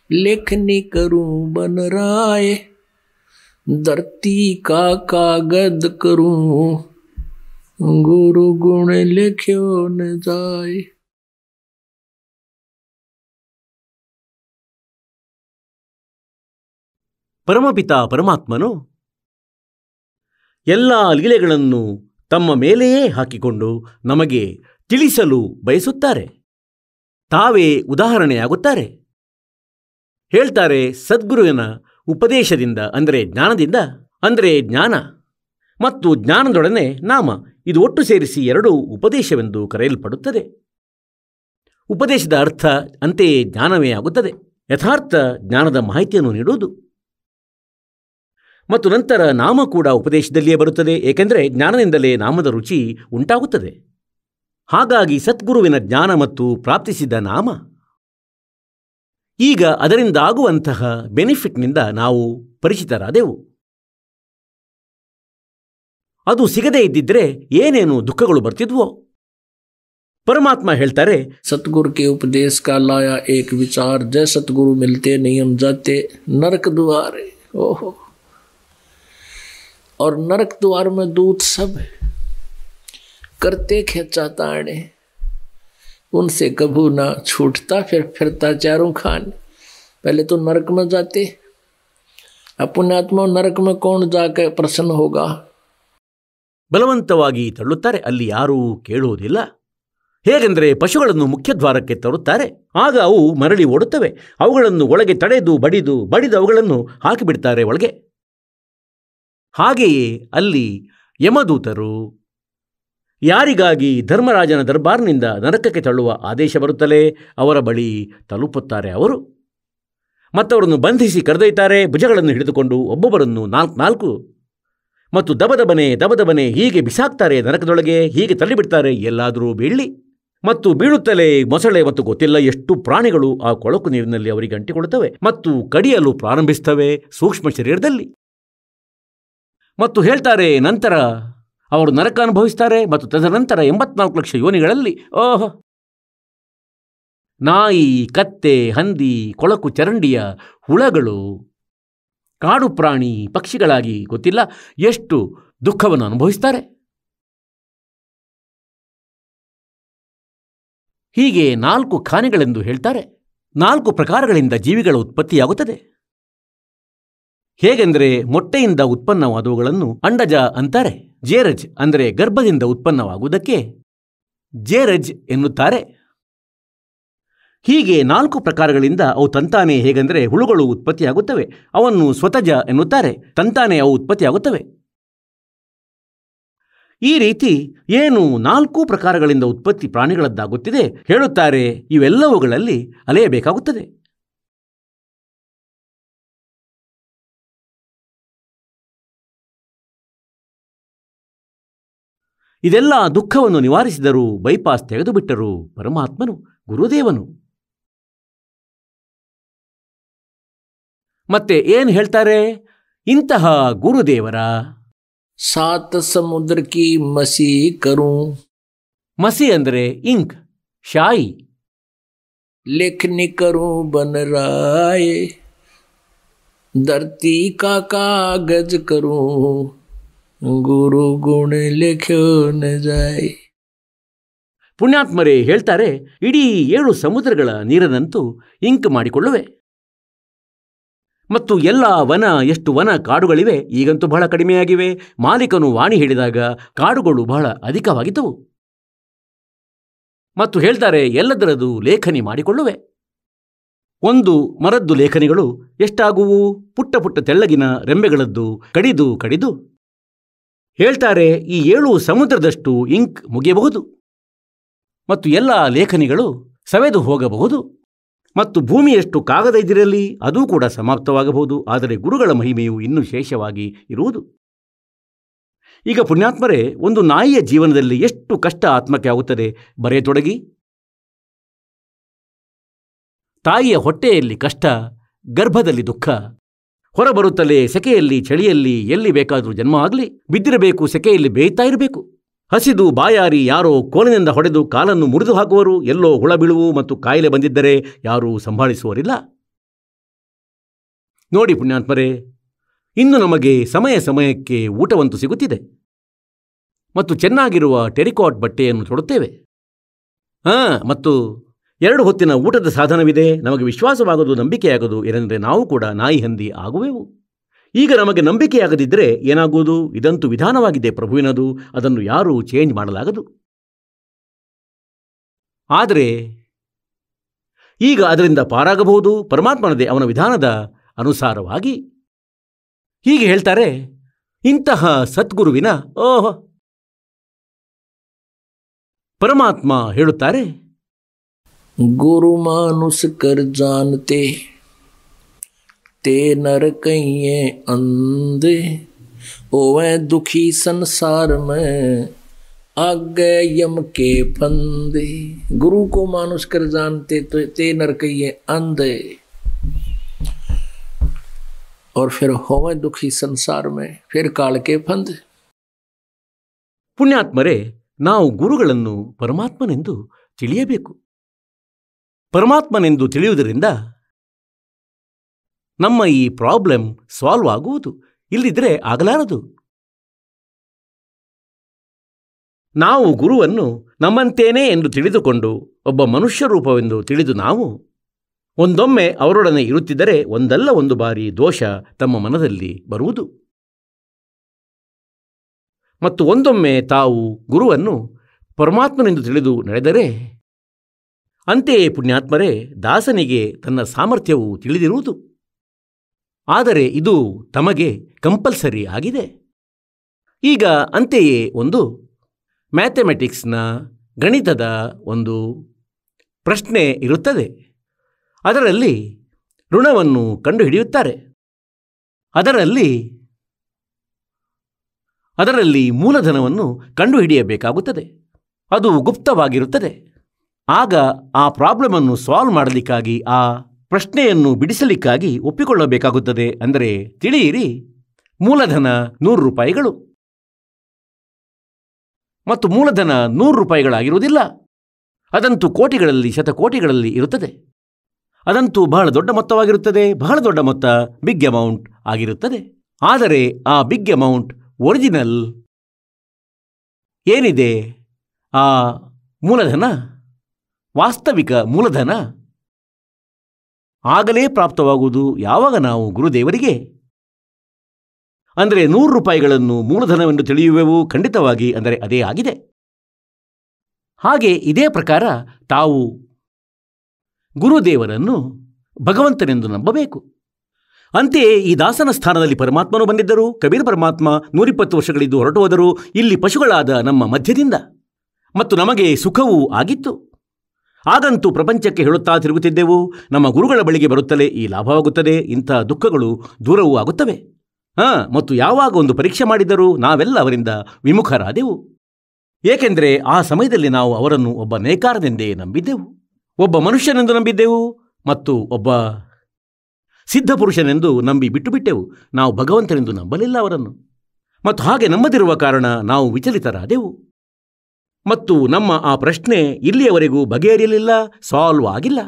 लेखनी करूं बन राय, धरती का कागज करूं गुरु गुण लिख्यो न जाए. ಪರಮಪಿತ ಪರಮಾತ್ಮನು ಎಲ್ಲ ಲೀಲೆಗಳನ್ನು ತಮ್ಮ ಮೇಲೆಯೇ ಹಾಕಿಕೊಂಡು ನಮಗೆ ತಿಳಿಸಲು ಬಯಸುತ್ತಾರೆ. ತಾವೇ ಉದಾಹರಣೆಯಾಗುತ್ತಾರೆ. ಹೇಳ್ತಾರೆ, ಸದ್ಗುರುವಿನ ಉಪದೇಶದಿಂದ ಅಂದರೆ ಜ್ಞಾನದಿಂದ, ಅಂದರೆ ಜ್ಞಾನ ಮತ್ತು ಜ್ಞಾನದೊಡನೆ ನಾಮ, ಇದು ಒಟ್ಟು ಸೇರಿಸಿ ಎರಡೂ ಉಪದೇಶವೆಂದು ಕರೆಯಲ್ಪಡುತ್ತದೆ. ಉಪದೇಶದ ಅರ್ಥ ಅಂತೆಯೇ ಜ್ಞಾನವೇ ಆಗುತ್ತದೆ. ಯಥಾರ್ಥ ಜ್ಞಾನದ ಮಾಹಿತಿಯನ್ನು ನೀಡುವುದು. ಮತ್ತು ನಂತರ ನಾಮ ಕೂಡ ಉಪದೇಶದಲ್ಲಿಯೇ ಬರುತ್ತದೆ, ಏಕೆಂದರೆ ಜ್ಞಾನದಿಂದಲೇ ನಾಮದ ರುಚಿ ಉಂಟಾಗುತ್ತದೆ. ಹಾಗಾಗಿ ಸದ್ಗುರುವಿನ ಜ್ಞಾನ ಮತ್ತು ಪ್ರಾಪ್ತಿಸಿದ ನಾಮ, ಈಗ ಅದರಿಂದ ಆಗುವಂತಹ ಬೆನಿಫಿಟ್ನಿಂದ ನಾವು ಪರಿಚಿತರಾದೆವು. ಅದು ಸಿಗದೇ ಇದ್ದಿದ್ರೆ ಏನೇನು ದುಃಖಗಳು ಬರ್ತಿದ್ವೋ. ಪರಮಾತ್ಮ ಹೇಳ್ತಾರೆ, सतगुरु के उपदेश का लाया एक विचार, जय सतगुरु मिलते नहीं हम जाते नरक द्वार. ओहो, और नरक द्वार में दूत सब करते खेचा ताने, उनसे कभू ना छूटता फिर फिरता चारों खान. पहले तो नरक में जाते, अब पुण्यात्मा नरक में कौन जाकर प्रसन्न होगा. ಬಲವಂತವಾಗಿ ತಳ್ಳುತ್ತಾರೆ, ಅಲ್ಲಿ ಯಾರೂ ಕೇಳುವುದಿಲ್ಲ. ಹೇಗೆಂದರೆ ಪಶುಗಳನ್ನು ಮುಖ್ಯದ್ವಾರಕ್ಕೆ ತರುತ್ತಾರೆ, ಆಗ ಅವು ಮರಳಿ ಓಡುತ್ತವೆ. ಅವುಗಳನ್ನು ಒಳಗೆ ತಡೆದು ಬಡಿದು ಅವುಗಳನ್ನು ಹಾಕಿಬಿಡ್ತಾರೆ ಒಳಗೆ. ಹಾಗೆಯೇ ಅಲ್ಲಿ ಯಮದೂತರು ಯಾರಿಗಾಗಿ ಧರ್ಮರಾಜನ ದರ್ಬಾರ್ನಿಂದ ನರಕಕ್ಕೆ ತಳ್ಳುವ ಆದೇಶ ಬರುತ್ತಲೇ ಅವರ ಬಳಿ ತಲುಪುತ್ತಾರೆ. ಅವರು ಮತ್ತವರನ್ನು ಬಂಧಿಸಿ ಕರೆದೊಯ್ತಾರೆ. ಭುಜಗಳನ್ನು ಹಿಡಿದುಕೊಂಡು ಒಬ್ಬೊಬ್ಬರನ್ನು ನಾಲ್ಕು ಮತ್ತು ದಬದಬನೆ ಹೀಗೆ ಬಿಸಾಕ್ತಾರೆ ನರಕದೊಳಗೆ. ಹೀಗೆ ತಳ್ಳಿಬಿಡ್ತಾರೆ, ಎಲ್ಲಾದರೂ ಬೀಳಲಿ. ಮತ್ತು ಬೀಳುತ್ತಲೇ ಮೊಸಳೆ ಮತ್ತು ಗೊತ್ತಿಲ್ಲ ಎಷ್ಟು ಪ್ರಾಣಿಗಳು ಆ ಕೊಳಕು ನೀರಿನಲ್ಲಿ ಅವರಿಗೆ ಅಂಟಿಕೊಳ್ಳುತ್ತವೆ ಮತ್ತು ಕಡಿಯಲು ಪ್ರಾರಂಭಿಸ್ತವೆ ಸೂಕ್ಷ್ಮ ಶರೀರದಲ್ಲಿ. ಮತ್ತು ಹೇಳ್ತಾರೆ, ನಂತರ ಅವರು ನರಕ ಅನುಭವಿಸ್ತಾರೆ. ಮತ್ತು ತದನಂತರ 84 ಲಕ್ಷ ಯೋನಿಗಳಲ್ಲಿ ಓಹೋ, ನಾಯಿ, ಕತ್ತೆ, ಹಂದಿ, ಕೊಳಕು ಚರಂಡಿಯ ಹುಳಗಳು, ಕಾಡು ಪ್ರಾಣಿ, ಪಕ್ಷಿಗಳಾಗಿ ಗೊತ್ತಿಲ್ಲ ಎಷ್ಟು ದುಃಖವನ್ನು ಅನುಭವಿಸ್ತಾರೆ. ಹೀಗೆ 4 ಖಾನೆಗಳೆಂದು ಹೇಳ್ತಾರೆ. 4 ಪ್ರಕಾರಗಳಿಂದ ಜೀವಿಗಳ ಉತ್ಪತ್ತಿಯಾಗುತ್ತದೆ. ಹೇಗೆಂದರೆ ಮೊಟ್ಟೆಯಿಂದ ಉತ್ಪನ್ನವಾದವುಗಳನ್ನು ಅಂಡಜ ಅಂತಾರೆ. ಜೇರಜ್ ಅಂದರೆ ಗರ್ಭದಿಂದ ಉತ್ಪನ್ನವಾಗುವುದಕ್ಕೆ ಜೇರಜ್ ಎನ್ನುತ್ತಾರೆ. ಹೀಗೆ 4 ಪ್ರಕಾರಗಳಿಂದ ಅವು ತಂತಾನೆ, ಹೇಗೆಂದರೆ ಹುಳುಗಳು ಉತ್ಪತ್ತಿಯಾಗುತ್ತವೆ. ಅವನ್ನು ಸ್ವತಜ ಎನ್ನುತ್ತಾರೆ, ತಂತಾನೆ ಅವು ಉತ್ಪತ್ತಿಯಾಗುತ್ತವೆ. ಈ ರೀತಿ ಏನು 4 ಪ್ರಕಾರಗಳಿಂದ ಉತ್ಪತ್ತಿ ಪ್ರಾಣಿಗಳದ್ದಾಗುತ್ತಿದೆ ಹೇಳುತ್ತಾರೆ, ಇವೆಲ್ಲವುಗಳಲ್ಲಿ ಅಲೆಯಬೇಕಾಗುತ್ತದೆ. ಇದೆಲ್ಲ ದುಃಖವನ್ನು ನಿವಾರಿಸಿದರು, ಬೈಪಾಸ್ ತೆಗೆದುಬಿಟ್ಟರು ಪರಮಾತ್ಮನು, ಗುರುದೇವನು. ಮತ್ತೆ ಏನು ಹೇಳ್ತಾರೆ? ಇಂತಹ ಗುರುದೇವರ सात समुद्र की मसी करूं, ಮಸಿ ಅಂದರೆ ಇಂಕ್, ಶಾಯಿ. लेखनी करूं बन राय, धरती का कागज करूं, गुरु गुण लिखो न जाए. ಪುಣ್ಯಾತ್ಮರೇ ಹೇಳ್ತಾರೆ, ಇಡೀ 7 ಸಮುದ್ರಗಳ ನೀರನ್ನಂತೂ ಇಂಕ್ ಮಾಡಿಕೊಳ್ಳುವೆ. ಮತ್ತು ಎಲ್ಲ ವನ, ಎಷ್ಟು ವನ ಕಾಡುಗಳಿವೆ, ಈಗಂತೂ ಬಹಳ ಕಡಿಮೆಯಾಗಿವೆ. ಮಾಲೀಕನು ವಾಣಿ ಹೇಳಿದಾಗ ಕಾಡುಗಳು ಬಹಳ ಅಧಿಕವಾಗಿದ್ದವು. ಮತ್ತು ಹೇಳ್ತಾರೆ, ಎಲ್ಲದರದು ಲೇಖನಿ ಮಾಡಿಕೊಳ್ಳುವೆ. ಒಂದು ಮರದ್ದು ಲೇಖನಿಗಳು ಎಷ್ಟಾಗುವು? ಪುಟ್ಟ ಪುಟ್ಟ ತೆಳ್ಳಗಿನ ರೆಂಬೆಗಳದ್ದು ಕಡಿದು ಕಡಿದು ಹೇಳ್ತಾರೆ, ಈ 7 ಸಮುದ್ರದಷ್ಟು ಇಂಕ್ ಮುಗಿಯಬಹುದು. ಮತ್ತು ಎಲ್ಲ ಲೇಖನಿಗಳು ಸವೆದು ಹೋಗಬಹುದು. ಮತ್ತು ಭೂಮಿಯಷ್ಟು ಕಾಗದ ಇದಿರಲಿ, ಅದೂ ಕೂಡ ಸಮಾಪ್ತವಾಗಬಹುದು. ಆದರೆ ಗುರುಗಳ ಮಹಿಮೆಯು ಇನ್ನೂ ಶೇಷವಾಗಿ ಇರುವುದು. ಈಗ ಪುಣ್ಯಾತ್ಮರೇ, ಒಂದು ನಾಯಿಯ ಜೀವನದಲ್ಲಿ ಎಷ್ಟು ಕಷ್ಟ ಆತ್ಮಕ್ಕೆ ಆಗುತ್ತದೆ ಬರೆಯತೊಡಗಿ. ತಾಯಿಯ ಹೊಟ್ಟೆಯಲ್ಲಿ ಕಷ್ಟ, ಗರ್ಭದಲ್ಲಿ ದುಃಖ, ಹೊರಬರುತ್ತಲೇ ಸೆಕೆಯಲ್ಲಿ, ಚಳಿಯಲ್ಲಿ, ಎಲ್ಲಿ ಬೇಕಾದರೂ ಜನ್ಮ ಆಗಲಿ ಬಿದ್ದಿರಬೇಕು, ಸೆಕೆಯಲ್ಲಿ ಬೇಯ್ತಾ ಇರಬೇಕು. ಹಸಿದು ಬಾಯಾರಿ ಯಾರೋ ಕೋಲಿನಿಂದ ಹೊಡೆದು ಕಾಲನ್ನು ಮುರಿದು ಹಾಕುವರು, ಎಲ್ಲೋ ಹುಳ ಬೀಳುವು, ಮತ್ತು ಕಾಯಿಲೆ ಬಂದಿದ್ದರೆ ಯಾರೂ ಸಂಭಾಳಿಸುವರಿಲ್ಲ. ನೋಡಿ ಪುಣ್ಯಾತ್ಮರೇ, ಇನ್ನು ನಮಗೆ ಸಮಯ ಸಮಯಕ್ಕೆ ಊಟವಂತೂ ಸಿಗುತ್ತಿದೆ ಮತ್ತು ಚೆನ್ನಾಗಿರುವ ಟೆರಿಕಾಟ್ ಬಟ್ಟೆಯನ್ನು ತೊಡುತ್ತೇವೆ. ಮತ್ತು 2 ಹೊತ್ತಿನ ಊಟದ ಸಾಧನವಿದೆ. ನಮಗೆ ವಿಶ್ವಾಸವಾಗೋದು, ನಂಬಿಕೆಯಾಗೋದು ಏನೆಂದರೆ ನಾವು ಕೂಡ ನಾಯಿ ಹಂದಿ ಆಗುವೆವು. ಈಗ ನಮಗೆ ನಂಬಿಕೆಯಾಗದಿದ್ದರೆ ಏನಾಗುವುದು? ಇದಂತೂ ವಿಧಾನವಾಗಿದೆ ಪ್ರಭುವಿನದು, ಅದನ್ನು ಯಾರೂ ಚೇಂಜ್ ಮಾಡಲಾಗದು. ಆದರೆ ಈಗ ಅದರಿಂದ ಪಾರಾಗಬಹುದು ಪರಮಾತ್ಮನದೇ ಅವನ ವಿಧಾನದ ಅನುಸಾರವಾಗಿ. ಹೀಗೆ ಹೇಳ್ತಾರೆ, ಇಂತಹ ಸದ್ಗುರುವಿನ ಪರಮಾತ್ಮ ಹೇಳುತ್ತಾರೆ, गुरु मानुष कर जानते, ते नर कहिए अंधे, ओवे दुखी संसार में आगे यम के फंदे. गुरु को मानुष कर जानते, तो ते नर कहिए अंधे, और फिर होवे दुखी संसार में, फिर काल के फंदे. ಪುಣ್ಯಾತ್ಮರೇ, ನಾವು ಗುರುಗಳನ್ನು ಪರಮಾತ್ಮನೆಂದು ತಿಳಿಯಬೇಕು. ಪರಮಾತ್ಮನೆಂದು ತಿಳಿಯುವುದರಿಂದ ನಮ್ಮ ಈ ಪ್ರಾಬ್ಲಮ್ ಸಾಲ್ವ್ ಆಗುವುದು, ಇಲ್ಲಿದ್ರೆ ಆಗಲಾರದು. ನಾವು ಗುರುವನ್ನು ನಮ್ಮಂತೇನೆ ಎಂದು ತಿಳಿದುಕೊಂಡು ಒಬ್ಬ ಮನುಷ್ಯ ರೂಪವೆಂದು ತಿಳಿದು ನಾವು ಒಂದೊಮ್ಮೆ ಅವರೊಡನೆ ಇರುತ್ತಿದ್ದರೆ ಒಂದಲ್ಲ ಒಂದು ಬಾರಿ ದೋಷ ತಮ್ಮ ಮನದಲ್ಲಿ ಬರುವುದು. ಮತ್ತು ಒಂದೊಮ್ಮೆ ತಾವು ಗುರುವನ್ನು ಪರಮಾತ್ಮನೆಂದು ತಿಳಿದು ನಡೆದರೆ, ಅಂತೆಯೇ ಪುಣ್ಯಾತ್ಮರೇ, ದಾಸನಿಗೆ ತನ್ನ ಸಾಮರ್ಥ್ಯವು ತಿಳಿದಿರುವುದು. ಆದರೆ ಇದು ತಮಗೆ ಕಂಪಲ್ಸರಿ ಆಗಿದೆ. ಈಗ ಅಂತೆಯೇ ಒಂದು ಮ್ಯಾಥಮೆಟಿಕ್ಸ್ನ ಗಣಿತದ ಒಂದು ಪ್ರಶ್ನೆ ಇರುತ್ತದೆ. ಅದರಲ್ಲಿ ಋಣವನ್ನು ಕಂಡುಹಿಡಿಯುತ್ತಾರೆ. ಅದರಲ್ಲಿ ಮೂಲಧನವನ್ನು ಕಂಡುಹಿಡಿಯಬೇಕಾಗುತ್ತದೆ. ಅದು ಗುಪ್ತವಾಗಿರುತ್ತದೆ. ಆಗ ಆ ಪ್ರಾಬ್ಲಮನ್ನು ಸಾಲ್ವ್ ಮಾಡಲಿಕ್ಕಾಗಿ, ಆ ಪ್ರಶ್ನೆಯನ್ನು ಬಿಡಿಸಲಿಕ್ಕಾಗಿ ಒಪ್ಪಿಕೊಳ್ಳಬೇಕಾಗುತ್ತದೆ. ಅಂದರೆ ತಿಳಿಯಿರಿ, ಮೂಲಧನ 100 ರೂಪಾಯಿಗಳು. ಮತ್ತು ಮೂಲಧನ 100 ರೂಪಾಯಿಗಳಾಗಿರುವುದಿಲ್ಲ. ಅದಂತೂ ಕೋಟಿಗಳಲ್ಲಿ, ಶತಕೋಟಿಗಳಲ್ಲಿ ಇರುತ್ತದೆ. ಅದಂತೂ ಬಹಳ ದೊಡ್ಡ ಮೊತ್ತವಾಗಿರುತ್ತದೆ. ಬಹಳ ದೊಡ್ಡ ಮೊತ್ತ, ಬಿಗ್ ಅಮೌಂಟ್ ಆಗಿರುತ್ತದೆ. ಆದರೆ ಆ ಬಿಗ್ ಅಮೌಂಟ್ ಒರಿಜಿನಲ್ ಏನಿದೆ, ಆ ಮೂಲಧನ, ವಾಸ್ತವಿಕ ಮೂಲಧನ ಆಗಲೇ ಪ್ರಾಪ್ತವಾಗುವುದು ಯಾವಾಗ ನಾವು ಗುರುದೇವರಿಗೆ, ಅಂದರೆ 100 ರೂಪಾಯಿಗಳನ್ನು ಮೂಲಧನವೆಂದು ತಿಳಿಯುವೆವು ಖಂಡಿತವಾಗಿ. ಅಂದರೆ ಅದೇ ಆಗಿದೆ. ಹಾಗೆ ಇದೇ ಪ್ರಕಾರ ತಾವು ಗುರುದೇವರನ್ನು ಭಗವಂತನೆಂದು ನಂಬಬೇಕು. ಅಂತೆಯೇ ಈ ದಾಸನ ಸ್ಥಾನದಲ್ಲಿ ಪರಮಾತ್ಮನು ಬಂದಿದ್ದರು. ಕಬೀರ್ ಪರಮಾತ್ಮ 120 ವರ್ಷಗಳಿದ್ದು ಹೊರಟು ಹೋದರು ಇಲ್ಲಿ ಪಶುಗಳಾದ ನಮ್ಮ ಮಧ್ಯದಿಂದ, ಮತ್ತು ನಮಗೆ ಸುಖವೂ ಆಗಿತ್ತು. ಆಗಂತೂ ಪ್ರಪಂಚಕ್ಕೆ ಹೇಳುತ್ತಾ ತಿರುಗುತ್ತಿದ್ದೆವು, ನಮ್ಮ ಗುರುಗಳ ಬಳಿಗೆ ಬರುತ್ತಲೇ ಈ ಲಾಭವಾಗುತ್ತದೆ, ಇಂಥ ದುಃಖಗಳು ದೂರವೂ ಆಗುತ್ತವೆ. ಮತ್ತು ಯಾವಾಗ ಒಂದು ಪರೀಕ್ಷೆ ಮಾಡಿದರೂ ನಾವೆಲ್ಲ ಅವರಿಂದ ವಿಮುಖರಾದೆವು. ಏಕೆಂದರೆ ಆ ಸಮಯದಲ್ಲಿ ನಾವು ಅವರನ್ನು ಒಬ್ಬ ನೇಕಾರನೆಂದೇ ನಂಬಿದ್ದೆವು, ಒಬ್ಬ ಮನುಷ್ಯನೆಂದು ನಂಬಿದ್ದೆವು, ಮತ್ತು ಒಬ್ಬ ಸಿದ್ಧಪುರುಷನೆಂದು ನಂಬಿ ಬಿಟ್ಟುಬಿಟ್ಟೆವು. ನಾವು ಭಗವಂತನೆಂದು ನಂಬಲಿಲ್ಲ ಅವರನ್ನು. ಮತ್ತು ಹಾಗೆ ನಂಬದಿರುವ ಕಾರಣ ನಾವು ವಿಚಲಿತರಾದೆವು. ಮತ್ತು ನಮ್ಮ ಆ ಪ್ರಶ್ನೆ ಇಲ್ಲಿಯವರೆಗೂ ಬಗೆಹರಿಯಲಿಲ್ಲ, ಸಾಲ್ವ್ ಆಗಿಲ್ಲ.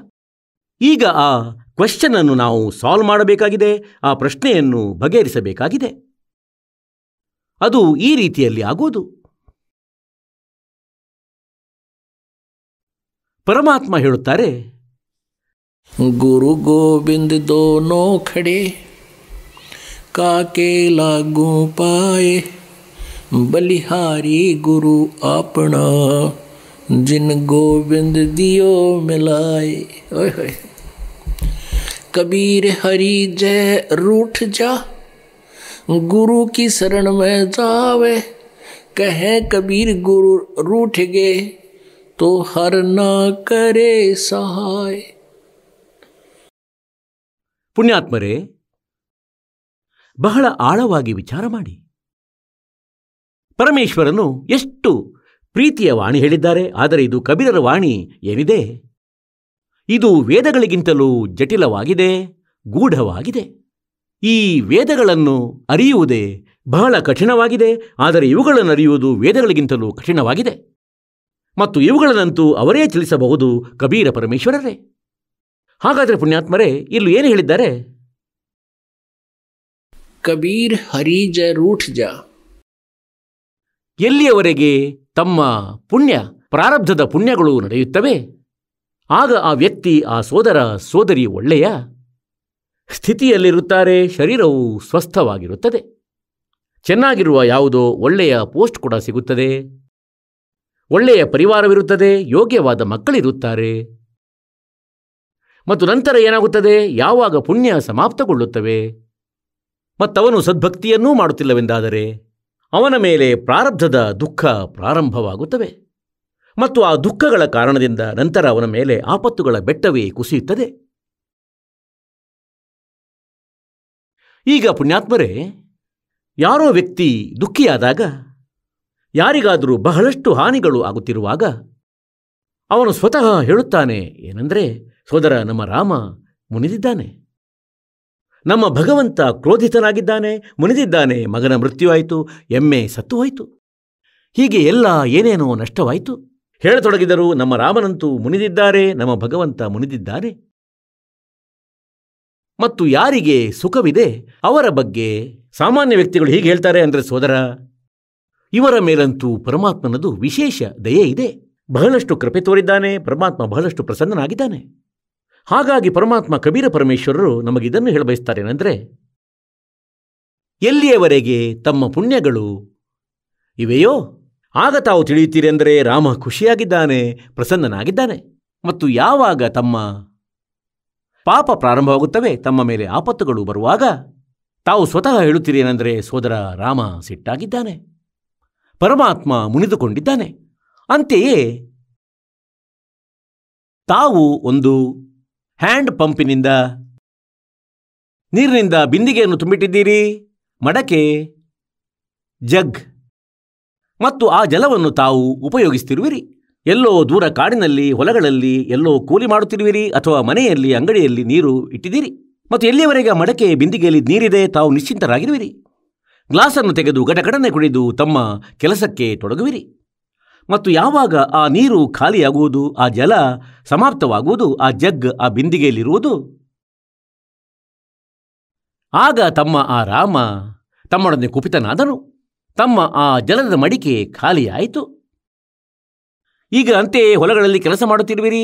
ಈಗ ಆ ಕ್ವೆಶ್ಚನ್ ಅನ್ನು ನಾವು ಸಾಲ್ವ್ ಮಾಡಬೇಕಾಗಿದೆ, ಆ ಪ್ರಶ್ನೆಯನ್ನು ಬಗೆಹರಿಸಬೇಕಾಗಿದೆ. ಅದು ಈ ರೀತಿಯಲ್ಲಿ ಆಗುವುದು. ಪರಮಾತ್ಮ ಹೇಳುತ್ತಾರೆ, गुरु गोविंद दोनों खड़े काके लागू पाए बलिहारी गुरु अपना जिन गोविंद दियो मिलाए। ओए होए कबीर हरि जय रूठ जा गुरु की शरण में जावे कहे कबीर गुरु रूठ गए तो हर ना करे सहाय। ಪುಣ್ಯಾತ್ಮರೇ, ಬಹಳ ಆಳವಾಗಿ ವಿಚಾರ ಮಾಡಿ. ಪರಮೇಶ್ವರನು ಎಷ್ಟು ಪ್ರೀತಿಯ ವಾಣಿ ಹೇಳಿದ್ದಾರೆ. ಆದರೆ ಇದು ಕಬೀರರ ವಾಣಿ ಏನಿದೆ, ಇದು ವೇದಗಳಿಗಿಂತಲೂ ಜಟಿಲವಾಗಿದೆ, ಗೂಢವಾಗಿದೆ. ಈ ವೇದಗಳನ್ನು ಅರಿಯುವುದೇ ಬಹಳ ಕಠಿಣವಾಗಿದೆ. ಆದರೆ ಇವುಗಳನ್ನು ಅರಿಯುವುದು ವೇದಗಳಿಗಿಂತಲೂ ಕಠಿಣವಾಗಿದೆ. ಮತ್ತು ಇವುಗಳನ್ನಂತೂ ಅವರೇ ತಿಳಿಸಬಹುದು, ಕಬೀರ ಪರಮೇಶ್ವರರೇ. ಹಾಗಾದರೆ ಪುಣ್ಯಾತ್ಮರೇ, ಇಲ್ಲಿ ಏನು ಹೇಳಿದ್ದಾರೆ? ಕಬೀರ್ ಹರಿ ಜ ರೂಠ್ ಜಾ. ಎಲ್ಲಿಯವರೆಗೆ ತಮ್ಮ ಪುಣ್ಯ ಪ್ರಾರಬ್ಧದ ಪುಣ್ಯಗಳು ನಡೆಯುತ್ತವೆ, ಆಗ ಆ ವ್ಯಕ್ತಿ, ಆ ಸೋದರ ಸೋದರಿ ಒಳ್ಳೆಯ ಸ್ಥಿತಿಯಲ್ಲಿರುತ್ತಾರೆ. ಶರೀರವು ಸ್ವಸ್ಥವಾಗಿರುತ್ತದೆ, ಚೆನ್ನಾಗಿರುವ ಯಾವುದೋ ಒಳ್ಳೆಯ ಪೋಸ್ಟ್ ಕೂಡ ಸಿಗುತ್ತದೆ, ಒಳ್ಳೆಯ ಪರಿವಾರವಿರುತ್ತದೆ, ಯೋಗ್ಯವಾದ ಮಕ್ಕಳಿರುತ್ತಾರೆ. ಮತ್ತು ನಂತರ ಏನಾಗುತ್ತದೆ? ಯಾವಾಗ ಪುಣ್ಯ ಸಮಾಪ್ತಗೊಳ್ಳುತ್ತವೆ ಮತ್ತವನು ಸದ್ಭಕ್ತಿಯನ್ನೂ ಮಾಡುತ್ತಿಲ್ಲವೆಂದಾದರೆ ಅವನ ಮೇಲೆ ಪ್ರಾರಬ್ಧದ ದುಃಖ ಪ್ರಾರಂಭವಾಗುತ್ತವೆ. ಮತ್ತು ಆ ದುಃಖಗಳ ಕಾರಣದಿಂದ ನಂತರ ಅವನ ಮೇಲೆ ಆಪತ್ತುಗಳ ಬೆಟ್ಟವೇ ಕುಸಿಯುತ್ತದೆ. ಈಗ ಪುಣ್ಯಾತ್ಮರೇ, ಯಾರೋ ವ್ಯಕ್ತಿ ದುಃಖಿಯಾದಾಗ, ಯಾರಿಗಾದರೂ ಬಹಳಷ್ಟು ಹಾನಿಗಳು ಆಗುತ್ತಿರುವಾಗ ಅವನು ಸ್ವತಃ ಹೇಳುತ್ತಾನೆ ಏನೆಂದರೆ, ಸೋದರ, ನಮ್ಮ ರಾಮ ಮುನಿದಿದ್ದಾನೆ, ನಮ್ಮ ಭಗವಂತ ಕ್ರೋಧಿತನಾಗಿದ್ದಾನೆ, ಮುನಿದಿದ್ದಾನೆ, ಮಗನ ಮೃತ್ಯುವಾಯಿತು, ಎಮ್ಮೆ ಸತ್ತು ಹೋಯಿತು, ಹೀಗೆ ಎಲ್ಲ ಏನೇನೋ ನಷ್ಟವಾಯಿತು. ಹೇಳತೊಡಗಿದರು, ನಮ್ಮ ರಾಮನಂತೂ ಮುನಿದಿದ್ದಾರೆ, ನಮ್ಮ ಭಗವಂತ ಮುನಿದಿದ್ದಾನೆ. ಮತ್ತು ಯಾರಿಗೆ ಸುಖವಿದೆ ಅವರ ಬಗ್ಗೆ ಸಾಮಾನ್ಯ ವ್ಯಕ್ತಿಗಳು ಹೀಗೆ ಹೇಳ್ತಾರೆ ಅಂದರೆ, ಸೋದರ, ಇವರ ಮೇಲಂತೂ ಪರಮಾತ್ಮನದು ವಿಶೇಷ ದಯೆ ಇದೆ, ಬಹಳಷ್ಟು ಕೃಪೆ ತೋರಿದ್ದಾನೆ, ಪರಮಾತ್ಮ ಬಹಳಷ್ಟು ಪ್ರಸನ್ನನಾಗಿದ್ದಾನೆ. ಹಾಗಾಗಿ ಪರಮಾತ್ಮ ಕಬೀರ ಪರಮೇಶ್ವರರು ನಮಗಿದನ್ನು ಹೇಳಬಯಸ್ತಾರೇನೆಂದರೆ, ಎಲ್ಲಿಯವರೆಗೆ ತಮ್ಮ ಪುಣ್ಯಗಳು ಇವೆಯೋ ಆಗ ತಾವು ತಿಳಿಯುತ್ತೀರಿ ಅಂದರೆ ರಾಮ ಖುಷಿಯಾಗಿದ್ದಾನೆ, ಪ್ರಸನ್ನನಾಗಿದ್ದಾನೆ. ಮತ್ತು ಯಾವಾಗ ತಮ್ಮ ಪಾಪ ಪ್ರಾರಂಭವಾಗುತ್ತವೆ, ತಮ್ಮ ಮೇಲೆ ಆಪತ್ತುಗಳು ಬರುವಾಗ ತಾವು ಸ್ವತಃ ಹೇಳುತ್ತೀರಿ ಏನೆಂದರೆ, ಸೋದರ, ರಾಮ ಸಿಟ್ಟಾಗಿದ್ದಾನೆ, ಪರಮಾತ್ಮ ಮುನಿದುಕೊಂಡಿದ್ದಾನೆ. ಅಂತೆಯೇ ತಾವು ಒಂದು ಹ್ಯಾಂಡ್ ಪಂಪಿನಿಂದ ನೀರಿನಿಂದ ಬಿಂದಿಗೆಯನ್ನು ತುಂಬಿಟ್ಟಿದ್ದೀರಿ, ಮಡಕೆ, ಜಗ್, ಮತ್ತು ಆ ಜಲವನ್ನು ತಾವು ಉಪಯೋಗಿಸ್ತಿರುವಿರಿ. ಎಲ್ಲೋ ದೂರ ಕಾಡಿನಲ್ಲಿ, ಹೊಲಗಳಲ್ಲಿ ಎಲ್ಲೋ ಕೂಲಿ ಮಾಡುತ್ತಿರುವಿರಿ, ಅಥವಾ ಮನೆಯಲ್ಲಿ, ಅಂಗಡಿಯಲ್ಲಿ ನೀರು ಇಟ್ಟಿದ್ದೀರಿ. ಮತ್ತು ಎಲ್ಲಿಯವರೆಗೆ ಆ ಮಡಕೆ ಬಿಂದಿಗೆಯಲ್ಲಿ ನೀರಿದೆ, ತಾವು ನಿಶ್ಚಿಂತರಾಗಿರುವಿರಿ. ಗ್ಲಾಸನ್ನು ತೆಗೆದು ಗಟಗಡನೆ ಕುಡಿದು ತಮ್ಮ ಕೆಲಸಕ್ಕೆ ತೊಡಗುವಿರಿ. ಮತ್ತು ಯಾವಾಗ ಆ ನೀರು ಖಾಲಿಯಾಗುವುದು, ಆ ಜಲ ಸಮಾಪ್ತವಾಗುವುದು, ಆ ಜಗ್ ಆ ಬಿಂದಿಗೆಯಲ್ಲಿರುವುದು, ಆಗ ತಮ್ಮ ಆ ರಾಮ ತಮ್ಮೊಡನೆ ಕುಪಿತನಾದನು. ತಮ್ಮ ಆ ಜಲದ ಮಡಿಕೆ ಖಾಲಿಯಾಯಿತು. ಈಗ ಅಂತೆಯೇ ಹೊಲಗಳಲ್ಲಿ ಕೆಲಸ ಮಾಡುತ್ತಿರುವಿರಿ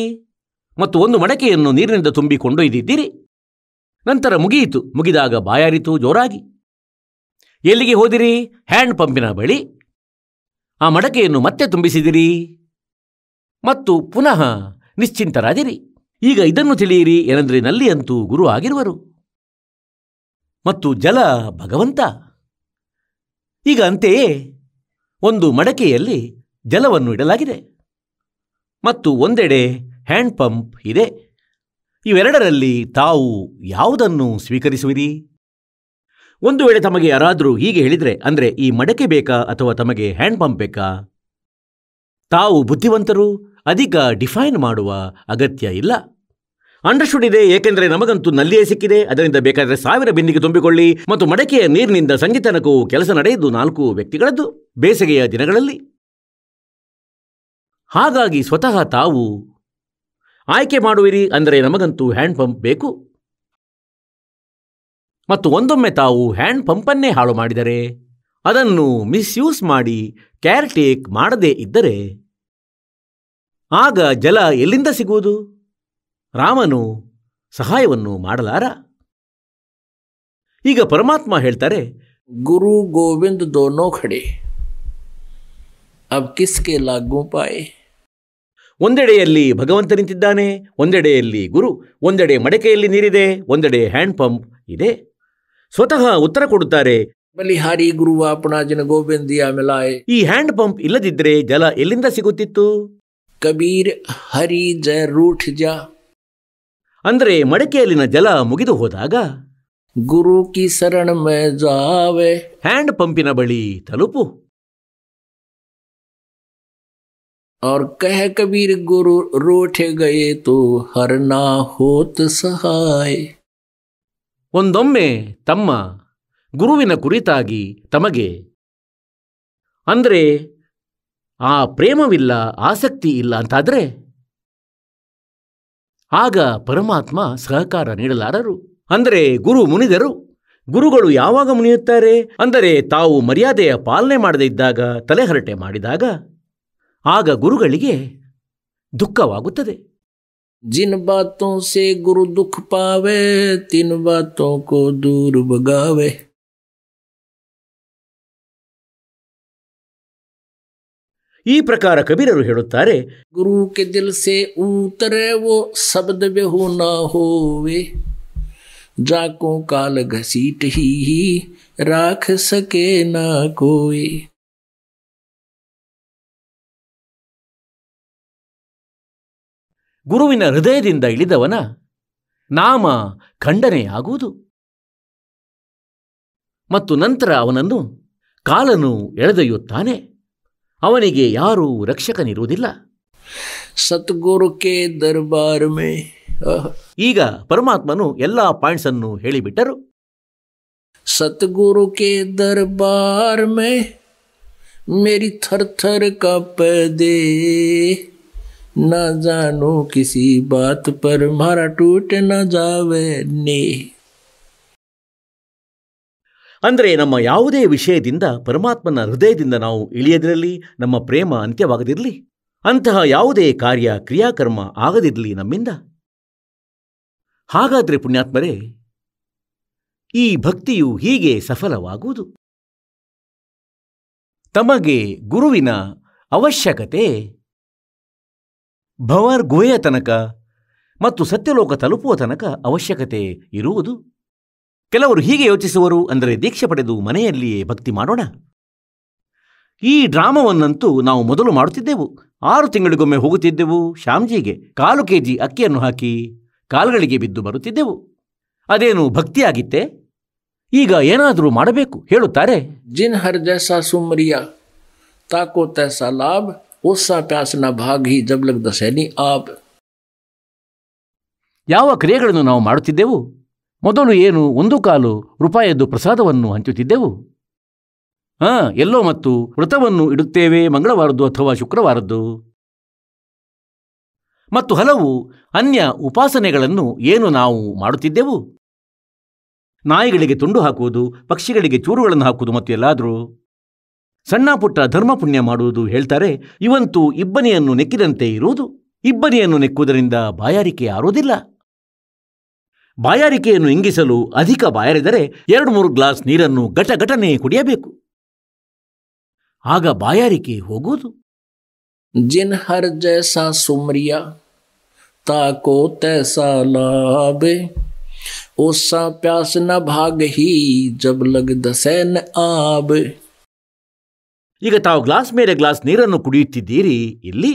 ಮತ್ತು ಒಂದು ಮಡಕೆಯನ್ನು ನೀರಿನಿಂದ ತುಂಬಿ ಕೊಂಡೊಯ್ದಿದ್ದೀರಿ. ನಂತರ ಮುಗಿಯಿತು. ಮುಗಿದಾಗ ಬಾಯಾರಿತು ಜೋರಾಗಿ. ಎಲ್ಲಿಗೆ ಹೋದಿರಿ? ಹ್ಯಾಂಡ್ ಪಂಪಿನ ಬಳಿ. ಆ ಮಡಕೆಯನ್ನು ಮತ್ತೆ ತುಂಬಿಸಿದಿರಿ. ಮತ್ತು ಪುನಃ ನಿಶ್ಚಿಂತರಾದಿರಿ. ಈಗ ಇದನ್ನು ತಿಳಿಯಿರಿ ಏನೆಂದರೆ ನಲ್ಲಿಯಂತೂ ಗುರು ಆಗಿರುವರು ಮತ್ತು ಜಲ ಭಗವಂತ. ಈಗ ಅಂತೆಯೇ ಒಂದು ಮಡಕೆಯಲ್ಲಿ ಜಲವನ್ನು ಇಡಲಾಗಿದೆ ಮತ್ತು ಒಂದೆಡೆ ಹ್ಯಾಂಡ್ ಪಂಪ್ ಇದೆ. ಇವೆರಡರಲ್ಲಿ ತಾವು ಯಾವುದನ್ನು ಸ್ವೀಕರಿಸುವಿರಿ? ಒಂದು ವೇಳೆ ತಮಗೆ ಯಾರಾದರೂ ಹೀಗೆ ಹೇಳಿದರೆ, ಅಂದರೆ ಈ ಮಡಕೆ ಬೇಕಾ ಅಥವಾ ತಮಗೆ ಹ್ಯಾಂಡ್ ಪಂಪ್ ಬೇಕಾ? ತಾವು ಬುದ್ಧಿವಂತರು, ಅಧಿಕ ಡಿಫೈನ್ ಮಾಡುವ ಅಗತ್ಯ ಇಲ್ಲ. ಅಂಡರ್ಸ್ಟುಡ್ ಇದೆ, ಏಕೆಂದರೆ ನಮಗಂತೂ ನಲ್ಲಿಯೇ ಸಿಕ್ಕಿದೆ. ಅದರಿಂದ ಬೇಕಾದರೆ 1000 ಬಿಂದಿಗೆ ತುಂಬಿಕೊಳ್ಳಿ. ಮತ್ತು ಮಡಕೆಯ ನೀರಿನಿಂದ ಸಂಜೆ ತನಕವೂ ಕೆಲಸ ನಡೆಯುವುದು 4 ವ್ಯಕ್ತಿಗಳದ್ದು ಬೇಸಿಗೆಯ ದಿನಗಳಲ್ಲಿ. ಹಾಗಾಗಿ ಸ್ವತಃ ತಾವು ಆಯ್ಕೆ ಮಾಡುವಿರಿ, ಅಂದರೆ ನಮಗಂತೂ ಹ್ಯಾಂಡ್ ಪಂಪ್ ಬೇಕು. ಮತ್ತು ಒಂದೊಮ್ಮೆ ತಾವು ಹ್ಯಾಂಡ್ ಪಂಪನ್ನೇ ಹಾಳು ಮಾಡಿದರೆ, ಅದನ್ನು ಮಿಸ್ಯೂಸ್ ಮಾಡಿ ಕೇರ್ ಟೇಕ್ ಮಾಡದೇ ಇದ್ದರೆ, ಆಗ ಜಲ ಎಲ್ಲಿಂದ ಸಿಗುವುದು? ರಾಮನು ಸಹಾಯವನ್ನು ಮಾಡಲಾರ. ಈಗ ಪರಮಾತ್ಮ ಹೇಳ್ತಾರೆ, ಗುರು ಗೋವಿಂದ ದೋನೋ ಖಡೆ ಅಬ್ ಕಿಸ್ಕೆ ಲಾಗೂ ಪಾಯೆ. ಒಂದೆಡೆಯಲ್ಲಿ ಭಗವಂತ ನಿಂತಿದ್ದಾನೆ, ಒಂದೆಡೆಯಲ್ಲಿ ಗುರು, ಒಂದೆಡೆ ಮಡಕೆಯಲ್ಲಿ ನೀರಿದೆ, ಒಂದೆಡೆ ಹ್ಯಾಂಡ್ ಪಂಪ್ ಇದೆ. ಸ್ವತಃ ಉತ್ತರ ಕೊಡುತ್ತಾರೆ, ಬಲಿಹಾರಿ ಗುರು ಅಪನಾ ಜಿನ ಗೋವಿಂದ ದಿಯಾ ಮಿಲಾಯೆ. ಈ ಹ್ಯಾಂಡ್ ಪಂಪ್ ಇಲ್ಲದಿದ್ದರೆ ಜಲ ಎಲ್ಲಿಂದ ಸಿಗುತ್ತಿತ್ತು? ಕಬೀರ್ ಹರಿ ಜಯ ರೂಠ್ ಜಾ, ಅಂದರೆ ಮಡಕೆಯಲ್ಲಿನ ಜಲ ಮುಗಿದು ಹೋದಾಗ ಗುರು ಕಿ ಶರಣ ಮೇ ಜಾವೆ, ಹ್ಯಾಂಡ್ ಪಂಪಿನ ಬಳಿ ತಲುಪು. और कह कबीर गुरु रूठ गए तो हर ना होत सहाय. ಒಂದೊಮ್ಮೆ ತಮ್ಮ ಗುರುವಿನ ಕುರಿತಾಗಿ ತಮಗೆ ಅಂದರೆ ಆ ಪ್ರೇಮವಿಲ್ಲ, ಆಸಕ್ತಿ ಇಲ್ಲ ಅಂತಾದರೆ ಆಗ ಪರಮಾತ್ಮ ಸಹಕಾರ ನೀಡಲಾರರು. ಅಂದರೆ ಗುರು ಮುನಿದರು. ಗುರುಗಳು ಯಾವಾಗ ಮುನಿಯುತ್ತಾರೆ? ಅಂದರೆ ತಾವು ಮರ್ಯಾದೆಯ ಪಾಲನೆ ಮಾಡದೇ ಇದ್ದಾಗ, ತಲೆಹರಟೆ ಮಾಡಿದಾಗ, ಆಗ ಗುರುಗಳಿಗೆ ದುಃಖವಾಗುತ್ತದೆ. जिन बातों से गुरु दुख पावे तीन बातों को दूर भगावे. ಈ ಪ್ರಕಾರ ಕಬೀರರು ಹೇಳುತ್ತಾರೆ, गुरु के दिल से उतरे वो शब्द बेहू ना होवे, जाको काल घसीट ही राख सके ना कोई. ಗುರುವಿನ ಹೃದಯದಿಂದ ಇಳಿದವನ ನಾಮ ಖಂಡನೆಯಾಗುವುದು ಮತ್ತು ನಂತರ ಅವನನ್ನು ಕಾಲನು ಎಳೆದೊಯ್ಯುತ್ತಾನೆ. ಅವನಿಗೆ ಯಾರೂ ರಕ್ಷಕನಿರುವುದಿಲ್ಲ. ಸದ್ಗುರು ಕೆ ದರ್ಬಾರ್ ಮೇ. ಈಗ ಪರಮಾತ್ಮನು ಎಲ್ಲ ಪಾಯಿಂಟ್ಸ್ ಅನ್ನು ಹೇಳಿಬಿಟ್ಟರು. सतगुरु के दरबार में मेरी थर थर कांपे दे, ना जानो किसी बात पर मारा टूट न जावे ನೇ. ಅಂದರೆ ನಮ್ಮ ಯಾವುದೇ ವಿಷಯದಿಂದ ಪರಮಾತ್ಮನ ಹೃದಯದಿಂದ ನಾವು ಇಳಿಯದಿರಲಿ, ನಮ್ಮ ಪ್ರೇಮ ಅಂತ್ಯವಾಗದಿರಲಿ, ಅಂತಹ ಯಾವುದೇ ಕಾರ್ಯ ಕ್ರಿಯಾಕರ್ಮ ಆಗದಿರಲಿ ನಮ್ಮಿಂದ. ಹಾಗಾದರೆ ಪುಣ್ಯಾತ್ಮರೇ, ಈ ಭಕ್ತಿಯು ಹೀಗೆ ಸಫಲವಾಗುವುದು. ತಮಗೆ ಗುರುವಿನ ಅವಶ್ಯಕತೆ ಭವರ್ ಗುಹೆಯ ತನಕ ಮತ್ತು ಸತ್ಯಲೋಕ ತಲುಪುವ ತನಕ ಅವಶ್ಯಕತೆ ಇರುವುದು. ಕೆಲವರು ಹೀಗೆ ಯೋಚಿಸುವರು, ಅಂದರೆ ದೀಕ್ಷೆ ಪಡೆದು ಮನೆಯಲ್ಲಿಯೇ ಭಕ್ತಿ ಮಾಡೋಣ. ಈ ಡ್ರಾಮವನ್ನಂತೂ ನಾವು ಮೊದಲು ಮಾಡುತ್ತಿದ್ದೆವು. 6 ತಿಂಗಳಿಗೊಮ್ಮೆ ಹೋಗುತ್ತಿದ್ದೆವು. ಶ್ಯಾಮ್ಜಿಗೆ 1/4 kg ಅಕ್ಕಿಯನ್ನು ಹಾಕಿ ಕಾಲ್ಗಳಿಗೆ ಬಿದ್ದು ಬರುತ್ತಿದ್ದೆವು. ಅದೇನು ಭಕ್ತಿಯಾಗಿತ್ತೆ? ಈಗ ಏನಾದರೂ ಮಾಡಬೇಕು ಹೇಳುತ್ತಾರೆ. जिन हर जैसा सुमरिया ताको तैसा लाभ, ओसा प्यास न भाग ही जब लग दसैनी आप. ಯಾವ ಕ್ರಿಯೆಗಳನ್ನು ನಾವು ಮಾಡುತ್ತಿದ್ದೆವು? ಮೊದಲು ಏನು 1 ರೂಪಾಯಿಯದ್ದು ಪ್ರಸಾದವನ್ನು ಹಂಚುತ್ತಿದ್ದೆವು. ಎಲ್ಲೋ ಮತ್ತು ವ್ರತವನ್ನು ಇಡುತ್ತೇವೆ, ಮಂಗಳವಾರದ್ದು ಅಥವಾ ಶುಕ್ರವಾರದ್ದು. ಮತ್ತು ಹಲವು ಅನ್ಯ ಉಪಾಸನೆಗಳನ್ನು ಏನು ನಾವು ಮಾಡುತ್ತಿದ್ದೆವು? ನಾಯಿಗಳಿಗೆ ತುಂಡು ಹಾಕುವುದು, ಪಕ್ಷಿಗಳಿಗೆ ಚೂರುಗಳನ್ನು ಹಾಕುವುದು ಮತ್ತು ಎಲ್ಲಾದರೂ ಸಣ್ಣ ಪುಟ್ಟ ಧರ್ಮ ಪುಣ್ಯ ಮಾಡುವುದು. ಹೇಳ್ತಾರೆ, ಇವಂತೂ ಇಬ್ಬನಿಯನ್ನು ನೆಕ್ಕಿದಂತೆ ಇರುವುದು. ಇಬ್ಬನಿಯನ್ನು ನೆಕ್ಕುವುದರಿಂದ ಬಾಯಾರಿಕೆ ಆರುವುದಿಲ್ಲ. ಬಾಯಾರಿಕೆಯನ್ನು ಇಂಗಿಸಲು ಅಧಿಕ ಬಾಯಾರಿದರೆ 2-3 ಗ್ಲಾಸ್ ನೀರನ್ನು ಘಟಘಟನೆ ಕುಡಿಯಬೇಕು. ಆಗ ಬಾಯಾರಿಕೆ ಹೋಗುವುದು. जिन हर जैसा सुमरिया ताको तैसा लाभ ओसा प्यास न भाग ही जब लग दसे न आब. ಈಗ ತಾವು ಗ್ಲಾಸ್ ಮೇಲೆ ಗ್ಲಾಸ್ ನೀರನ್ನು ಕುಡಿಯುತ್ತಿದ್ದೀರಿ. ಇಲ್ಲಿ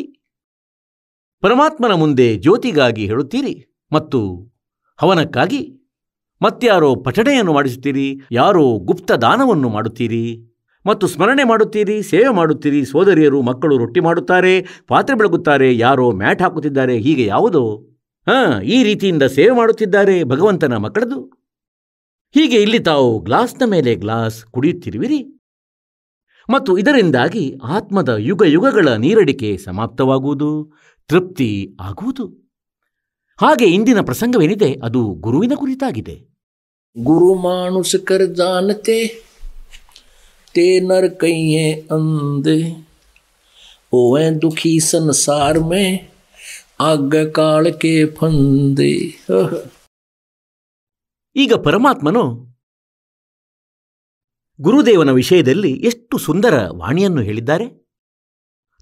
ಪರಮಾತ್ಮನ ಮುಂದೆ ಜ್ಯೋತಿಗಾಗಿ ಹೇಳುತ್ತೀರಿ ಮತ್ತು ಹವನಕ್ಕಾಗಿ ಮತ್ಯಾರೋ ಪಠಣೆಯನ್ನು ಮಾಡಿಸುತ್ತೀರಿ, ಯಾರೋ ಗುಪ್ತ ದಾನವನ್ನು ಮಾಡುತ್ತೀರಿ ಮತ್ತು ಸ್ಮರಣೆ ಮಾಡುತ್ತೀರಿ, ಸೇವೆ ಮಾಡುತ್ತೀರಿ. ಸೋದರಿಯರು ಮಕ್ಕಳು ರೊಟ್ಟಿ ಮಾಡುತ್ತಾರೆ, ಪಾತ್ರೆ ಬೆಳಗುತ್ತಾರೆ, ಯಾರೋ ಮ್ಯಾಟ್ ಹಾಕುತ್ತಿದ್ದಾರೆ. ಹೀಗೆ ಯಾವುದೋ ಈ ರೀತಿಯಿಂದ ಸೇವೆ ಮಾಡುತ್ತಿದ್ದಾರೆ ಭಗವಂತನ ಮಕ್ಕಳದು. ಹೀಗೆ ಇಲ್ಲಿ ತಾವು ಗ್ಲಾಸ್ನ ಮೇಲೆ ಗ್ಲಾಸ್ ಕುಡಿಯುತ್ತಿರುವಿರಿ ಮತ್ತು ಇದರಿಂದಾಗಿ ಆತ್ಮದ ಯುಗ ಯುಗಗಳ ನೀರಡಿಕೆ ಸಮಾಪ್ತವಾಗುವುದು, ತೃಪ್ತಿ ಆಗುವುದು. ಹಾಗೆ ಇಂದಿನ ಪ್ರಸಂಗವೇನಿದೆ ಅದು ಗುರುವಿನ ಕುರಿತಾಗಿದೆ. ಗುರು ಮಾನುಷ ಕರ್ ಜಾನತೆ ते नर कहिए अंधे ओए दुखी संसार में आग काल के फंदे. ಈಗ ಪರಮಾತ್ಮನು ಗುರುದೇವನ ವಿಷಯದಲ್ಲಿ ಎಷ್ಟು ಸುಂದರ ವಾಣಿಯನ್ನು ಹೇಳಿದ್ದಾರೆ.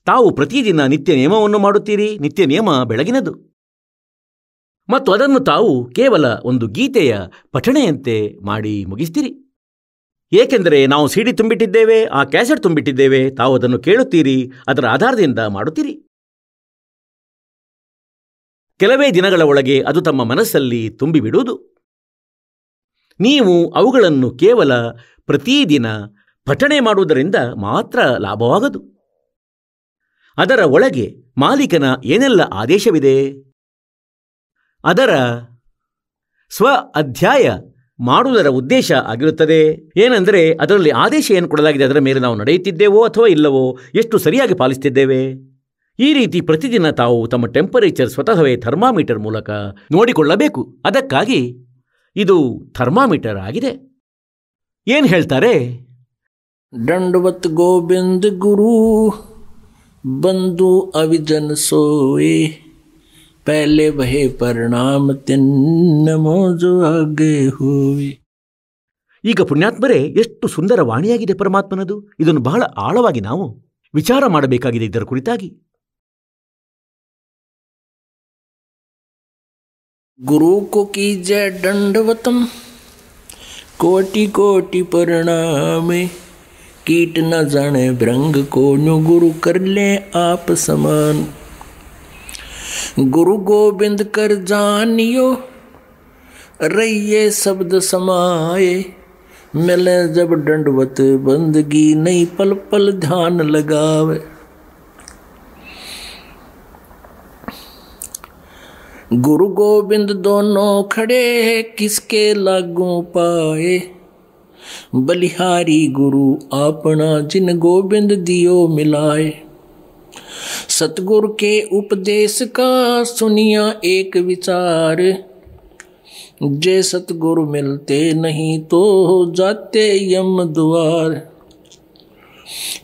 ತಾವು ಪ್ರತಿದಿನ ನಿತ್ಯ ನಿಯಮವನ್ನು ಮಾಡುತ್ತೀರಿ. ನಿತ್ಯ ನಿಯಮ ಬೆಳಗಿನದು ಮತ್ತು ಅದನ್ನು ತಾವು ಕೇವಲ ಒಂದು ಗೀತೆಯ ಪಠಣೆಯಂತೆ ಮಾಡಿ ಮುಗಿಸ್ತೀರಿ. ಏಕೆಂದರೆ ನಾವು ಸಿಡಿ ತುಂಬಿಟ್ಟಿದ್ದೇವೆ, ಆ ಕ್ಯಾಸೆಟ್ ತುಂಬಿಟ್ಟಿದ್ದೇವೆ. ತಾವು ಅದನ್ನು ಕೇಳುತ್ತೀರಿ, ಅದರ ಆಧಾರದಿಂದ ಮಾಡುತ್ತೀರಿ. ಕೆಲವೇ ದಿನಗಳ ಒಳಗೆ ಅದು ತಮ್ಮ ಮನಸ್ಸಲ್ಲಿ ತುಂಬಿಬಿಡುವುದು. ನೀವು ಅವುಗಳನ್ನು ಕೇವಲ ಪ್ರತಿದಿನ ಪಠಣೆ ಮಾಡುವುದರಿಂದ ಮಾತ್ರ ಲಾಭವಾಗದು. ಅದರ ಒಳಗೆ ಮಾಲೀಕನ ಏನೆಲ್ಲ ಆದೇಶವಿದೆ, ಅದರ ಸ್ವ ಅಧ್ಯಾಯ ಮಾಡುವುದರ ಉದ್ದೇಶ ಆಗಿರುತ್ತದೆ. ಏನೆಂದರೆ ಅದರಲ್ಲಿ ಆದೇಶ ಏನು ಕೊಡಲಾಗಿದೆ, ಅದರ ಮೇಲೆ ನಾವು ನಡೆಯುತ್ತಿದ್ದೇವೋ ಅಥವಾ ಇಲ್ಲವೋ, ಎಷ್ಟು ಸರಿಯಾಗಿ ಪಾಲಿಸುತ್ತಿದ್ದೇವೆ. ಈ ರೀತಿ ಪ್ರತಿದಿನ ತಾವು ತಮ್ಮ ಟೆಂಪರೇಚರ್ ಸ್ವತಃವೇ ಥರ್ಮಾಮೀಟರ್ ಮೂಲಕ ನೋಡಿಕೊಳ್ಳಬೇಕು. ಅದಕ್ಕಾಗಿ ಇದು ಥರ್ಮಾಮೀಟರ್ ಆಗಿದೆ. ಏನು ಹೇಳ್ತಾರೆ? ದಂಡವತ್ ಗೋವಿಂದ ಗುರು ಬಂಧು ಅವಿಜನ್ ಸೋಯೆ ಪಹಲೆ ಬಹೆ ಪರಿಣಾಮ ತಿನ್ನಮೋ ಜೋ ಆಗೆ ಹೋಯೆ. ಈಗ ಪುಣ್ಯಾತ್ಮರೇ, ಎಷ್ಟು ಸುಂದರ ವಾಣಿಯಾಗಿದೆ ಪರಮಾತ್ಮನದು. ಇದನ್ನು ಬಹಳ ಆಳವಾಗಿ ನಾವು ವಿಚಾರ ಮಾಡಬೇಕಾಗಿದೆ ಇದರ ಕುರಿತಾಗಿ. गुरु को कीजय दंडवतम कोटि कोटि प्रणाम कीट न जाने भृंग को न्यू गुरु कर ले आप समान. गुरु गोविंद कर जानियो रहिए शब्द समाए मिले जब दंडवत बंदगी नहीं पल पल ध्यान लगावे. गुरु गोविंद दोनों खड़े किसके लागू पाए बलिहारी गुरु अपना जिन गोविंद दियो मिलाए. सतगुरु के उपदेश का सुनिया एक विचार जे सतगुरु मिलते नहीं तो जाते यम द्वार.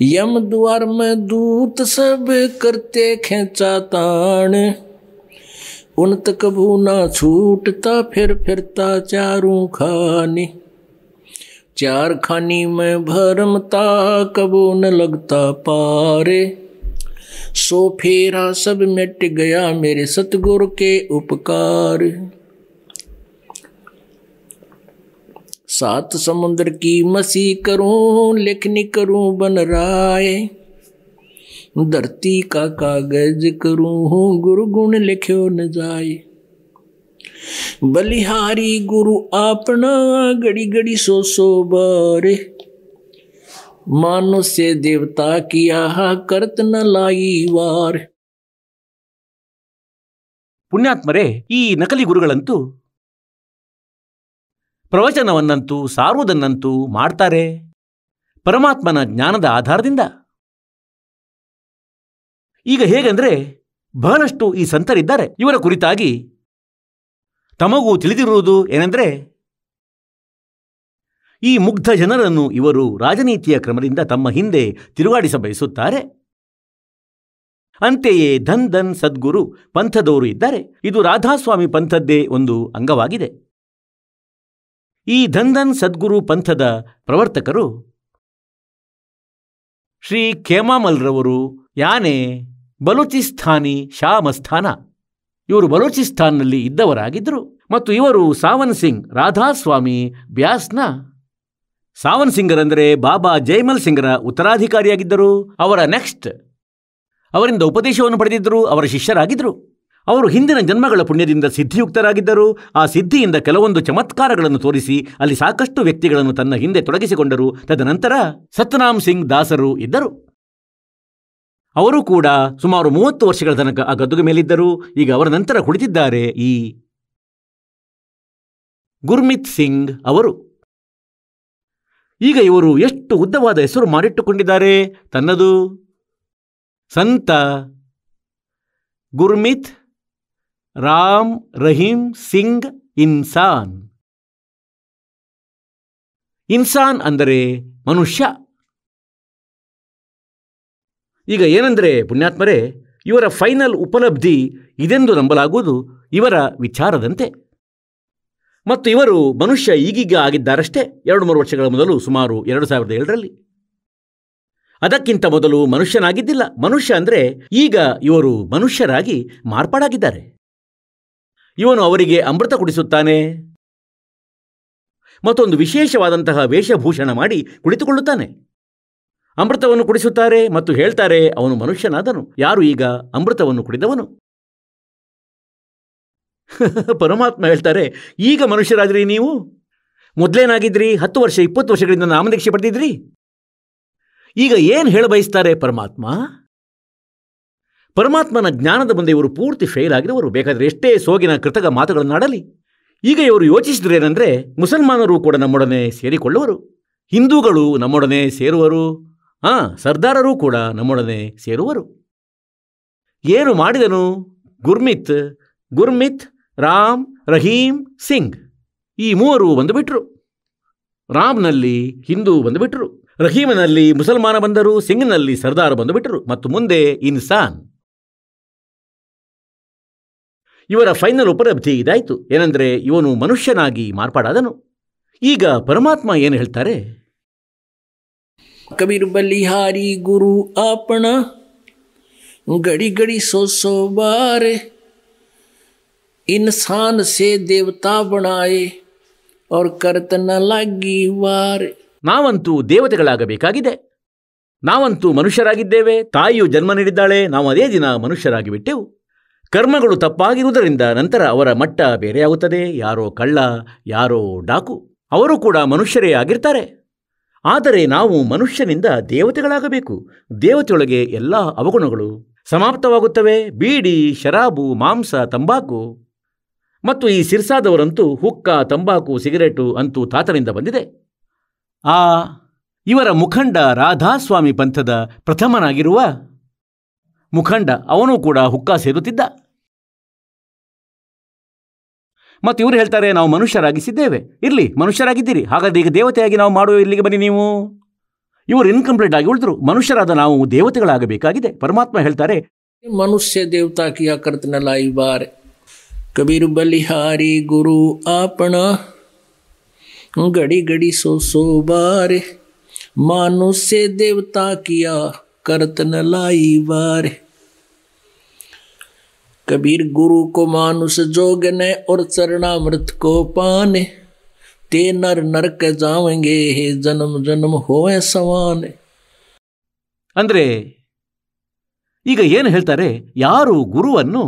यम द्वार में दूत सब करते खेचा तान उन तक कभू ना छूटता फिर फिरता चारों खानी. चार खानी में भरमता कबू न लगता पारे सो फेरा सब मिट गया मेरे सतगुरु के उपकार. सात समुद्र की मसी करूं लिखनी करूं बन राय धरती का कागज करूं गुरु गुण लिख्यो न जाए. बलिहारी गुरु अपना घड़ी घड़ी सो बारे मानो से देवता किया करत न लाई वार. ಪುಣ್ಯಾತ್ಮರೇ, ಈ ನಕಲಿ ಗುರುಗಳಂತೂ ಪ್ರವಚನವನ್ನಂತೂ ಸಾರುವುದನ್ನಂತೂ ಮಾಡ್ತಾರೆ ಪರಮಾತ್ಮನ ಜ್ಞಾನದ ಆಧಾರದಿಂದ. ಈಗ ಹೇಗೆಂದರೆ ಬಹಳಷ್ಟು ಈ ಸಂತರಿದ್ದಾರೆ. ಇವರ ಕುರಿತಾಗಿ ತಮಗೂ ತಿಳಿದಿರುವುದು ಏನೆಂದರೆ, ಈ ಮುಗ್ಧ ಜನರನ್ನು ಇವರು ರಾಜನೀತಿಯ ಕ್ರಮದಿಂದ ತಮ್ಮ ಹಿಂದೆ ತಿರುಗಾಡಿಸ ಬಯಸುತ್ತಾರೆ. ಅಂತೆಯೇ ಧನ್ ಧನ್ ಸದ್ಗುರು ಪಂಥದವರು ಇದ್ದಾರೆ. ಇದು ರಾಧಾಸ್ವಾಮಿ ಪಂಥದ್ದೇ ಒಂದು ಅಂಗವಾಗಿದೆ. ಈ ಧನ್ ಧನ್ ಸದ್ಗುರು ಪಂಥದ ಪ್ರವರ್ತಕರು ಶ್ರೀ ಖೇಮಾಮಲ್ರವರು, ಯಾನೆ ಬಲೂಚಿಸ್ಥಾನಿ ಶಾ ಮಸ್ತಾನ. ಇವರು ಬಲೂಚಿಸ್ಥಾನ್ನಲ್ಲಿ ಇದ್ದವರಾಗಿದ್ದರು ಮತ್ತು ಇವರು ಸಾವನ್ ಸಿಂಗ್ ರಾಧಾಸ್ವಾಮಿ ಬ್ಯಾಸ್ನ ಸಾವನ್ ಸಿಂಗರಂದರೆ ಬಾಬಾ ಜೈಮಲ್ ಸಿಂಗರ ಉತ್ತರಾಧಿಕಾರಿಯಾಗಿದ್ದರು. ಅವರಿಂದ ಉಪದೇಶವನ್ನು ಪಡೆದಿದ್ದರು, ಅವರ ಶಿಷ್ಯರಾಗಿದ್ದರು. ಅವರು ಹಿಂದಿನ ಜನ್ಮಗಳ ಪುಣ್ಯದಿಂದ ಸಿದ್ಧಿಯುಕ್ತರಾಗಿದ್ದರು. ಆ ಸಿದ್ಧಿಯಿಂದ ಕೆಲವೊಂದು ಚಮತ್ಕಾರಗಳನ್ನು ತೋರಿಸಿ ಅಲ್ಲಿ ಸಾಕಷ್ಟು ವ್ಯಕ್ತಿಗಳನ್ನು ತನ್ನ ಹಿಂದೆ ತೊಡಗಿಸಿಕೊಂಡರು. ತದನಂತರ ಸತ್ನಾಮ್ ಸಿಂಗ್ ದಾಸರು ಇದ್ದರು. ಅವರು ಕೂಡ ಸುಮಾರು 30 ವರ್ಷಗಳ ತನಕ ಆ ಗದ್ದುಗೆ ಮೇಲಿದ್ದರು. ಈಗ ಅವರ ನಂತರ ಕುಳಿತಿದ್ದಾರೆ ಈ ಗುರ್ಮಿತ್ ಸಿಂಗ್ ಅವರು. ಈಗ ಇವರು ಎಷ್ಟು ಉದ್ದವಾದ ಹೆಸರು ಮಾಡಿಟ್ಟುಕೊಂಡಿದ್ದಾರೆ ತನ್ನದು. ಸಂತ ಗುರ್ಮಿತ್ ರಾಮ್ ರಹೀಂ ಸಿಂಗ್ ಇನ್ಸಾನ್. ಇನ್ಸಾನ್ ಅಂದರೆ ಮನುಷ್ಯ. ಈಗ ಏನೆಂದರೆ ಪುಣ್ಯಾತ್ಮರೇ, ಇವರ ಫೈನಲ್ ಉಪಲಬ್ಧಿ ಇದೆಂದು ನಂಬಲಾಗುವುದು ಇವರ ವಿಚಾರದಂತೆ. ಮತ್ತು ಇವರು ಮನುಷ್ಯ ಈಗೀಗ ಆಗಿದ್ದಾರಷ್ಟೇ. 2-3 ವರ್ಷಗಳ ಮೊದಲು, ಸುಮಾರು 2007ರಲ್ಲಿ. ಅದಕ್ಕಿಂತ ಮೊದಲು ಮನುಷ್ಯನಾಗಿದ್ದಿಲ್ಲ. ಮನುಷ್ಯ ಅಂದರೆ ಈಗ ಇವರು ಮನುಷ್ಯರಾಗಿ ಮಾರ್ಪಾಡಾಗಿದ್ದಾರೆ. ಇವನು ಅವರಿಗೆ ಅಮೃತ ಕುಡಿಸುತ್ತಾನೆ, ಮತ್ತೊಂದು ವಿಶೇಷವಾದಂತಹ ವೇಷಭೂಷಣ ಮಾಡಿ ಕುಳಿತುಕೊಳ್ಳುತ್ತಾನೆ. ಅಮೃತವನ್ನು ಕುಡಿಸುತ್ತಾರೆ ಮತ್ತು ಹೇಳ್ತಾರೆ ಅವನು ಮನುಷ್ಯನಾದನು. ಯಾರು ಈಗ ಅಮೃತವನ್ನು ಕುಡಿದವನು? ಪರಮಾತ್ಮ ಹೇಳ್ತಾರೆ, ಈಗ ಮನುಷ್ಯರಾದ್ರಿ ನೀವು, ಮೊದಲೇನಾಗಿದ್ರಿ? 10 ವರ್ಷ 20 ವರ್ಷಗಳಿಂದ ನಾಮದೀಕ್ಷೆ ಪಡೆದಿದ್ರಿ. ಈಗ ಏನು ಹೇಳಬಯಸ್ತಾರೆ ಪರಮಾತ್ಮ? ಪರಮಾತ್ಮನ ಜ್ಞಾನದ ಮುಂದೆ ಇವರು ಪೂರ್ತಿ ಫೇಲ್ ಆಗಿರುವರು. ಬೇಕಾದರೆ ಎಷ್ಟೇ ಸೋಗಿನ ಕೃತಕ ಮಾತುಗಳನ್ನಾಡಲಿ. ಈಗ ಇವರು ಯೋಚಿಸಿದ್ರೇನೆಂದರೆ, ಮುಸಲ್ಮಾನರು ಕೂಡ ನಮ್ಮೊಡನೆ ಸೇರಿಕೊಳ್ಳುವರು, ಹಿಂದೂಗಳು ನಮ್ಮೊಡನೆ ಸೇರುವರು, ಸರ್ದಾರರು ಕೂಡ ನಮ್ಮೊಡನೆ ಸೇರುವರು. ಏನು ಮಾಡಿದನು ಗುರ್ಮಿತ್ ರಾಮ್ ರಹೀಂ ಸಿಂಗ್ ಈ 3 ಬಂದುಬಿಟ್ರು. ರಾಮ್ನಲ್ಲಿ ಹಿಂದೂ ಬಂದುಬಿಟ್ರು, ರಹೀಮನಲ್ಲಿ ಮುಸಲ್ಮಾನ ಬಂದರು, ಸಿಂಗ್ನಲ್ಲಿ ಸರ್ದಾರ್ ಬಂದುಬಿಟ್ಟರು, ಮತ್ತು ಮುಂದೆ ಇನ್ಸಾನ್. ಇವರ ಫೈನಲ್ ಉಪಲಬ್ಧಿ ಇದಾಯಿತು. ಏನೆಂದರೆ ಇವನು ಮನುಷ್ಯನಾಗಿ ಮಾರ್ಪಾಡಾದನು. ಈಗ ಪರಮಾತ್ಮ ಏನು ಹೇಳ್ತಾರೆ? कबीर बलिहारी गुरु अपना घड़ी घड़ी सो बार इंसान से देवता बनाए और करत न लागी वार. ನಾವಂತೂ ದೇವತೆಗಳಾಗಬೇಕಾಗಿದೆ. ನಾವಂತೂ ಮನುಷ್ಯರಾಗಿದ್ದೇವೆ. ತಾಯಿಯು ಜನ್ಮ ನೀಡಿದ್ದಾಳೆ, ನಾವು ಅದೇ ದಿನ ಮನುಷ್ಯರಾಗಿ ಬಿಟ್ಟೆವು. ಕರ್ಮಗಳು ತಪ್ಪಾಗಿರುವುದರಿಂದ ನಂತರ ಅವರ ಮಟ್ಟ ಬೇರೆಯಾಗುತ್ತದೆ. ಯಾರೋ ಕಳ್ಳ, ಯಾರೋ ಡಾಕು, ಅವರು ಕೂಡ ಮನುಷ್ಯರೇ ಆಗಿರ್ತಾರೆ. ಆದರೆ ನಾವು ಮನುಷ್ಯನಿಂದ ದೇವತೆಗಳಾಗಬೇಕು. ದೇವತೆಯೊಳಗೆ ಎಲ್ಲ ಅವಗುಣಗಳು ಸಮಾಪ್ತವಾಗುತ್ತವೆ. ಬೀಡಿ, ಶರಾಬು, ಮಾಂಸ, ತಂಬಾಕು ಮತ್ತು ಈ ಸಿರ್ಸಾದವರಂತೂ ಹುಕ್ಕ, ತಂಬಾಕು, ಸಿಗರೇಟು ಅಂತೂ ತಾತನಿಂದ ಬಂದಿದೆ. ಇವರ ಮುಖಂಡ ರಾಧಾಸ್ವಾಮಿ ಪಂಥದ ಪ್ರಥಮನಾಗಿರುವ ಮುಖಂಡ, ಅವನು ಕೂಡ ಹುಕ್ಕ ಸೇರುತ್ತಿದ್ದ. ಮತ್ತು ಇವರು ಹೇಳ್ತಾರೆ, ನಾವು ಮನುಷ್ಯರಾಗಿಸಿದ್ದೇವೆ. ಇರಲಿ, ಮನುಷ್ಯರಾಗಿದ್ದೀರಿ, ಹಾಗಾದ್ರೆ ಈಗ ದೇವತೆಯಾಗಿ ನಾವು ಮಾಡುವ, ಇಲ್ಲಿಗೆ ಬನ್ನಿ ನೀವು. ಇವರು ಇನ್ಕಂಪ್ಲೀಟ್ ಆಗಿ ಉಳಿದ್ರು. ಮನುಷ್ಯರಾದ ನಾವು ದೇವತೆಗಳಾಗಬೇಕಾಗಿದೆ. ಪರಮಾತ್ಮ ಹೇಳ್ತಾರೆ, ಮನುಷ್ಯ ದೇವತಾ ಕಿಯಾ ಕರ್ತನ लाई बार. कबीर बलिहारी गुरु अपना घड़ी घड़ी सो बार मनुष्य देवता किया करतन लाई बार. कबीर गुरु को मानुष जोगने और चरणामृत को पाने ते नर नरक जावेंगे जन्म जन्म होए सवाने. ಅಂದರೆ ಈಗ ಏನು ಹೇಳ್ತಾರೆ? ಯಾರು ಗುರುವನ್ನು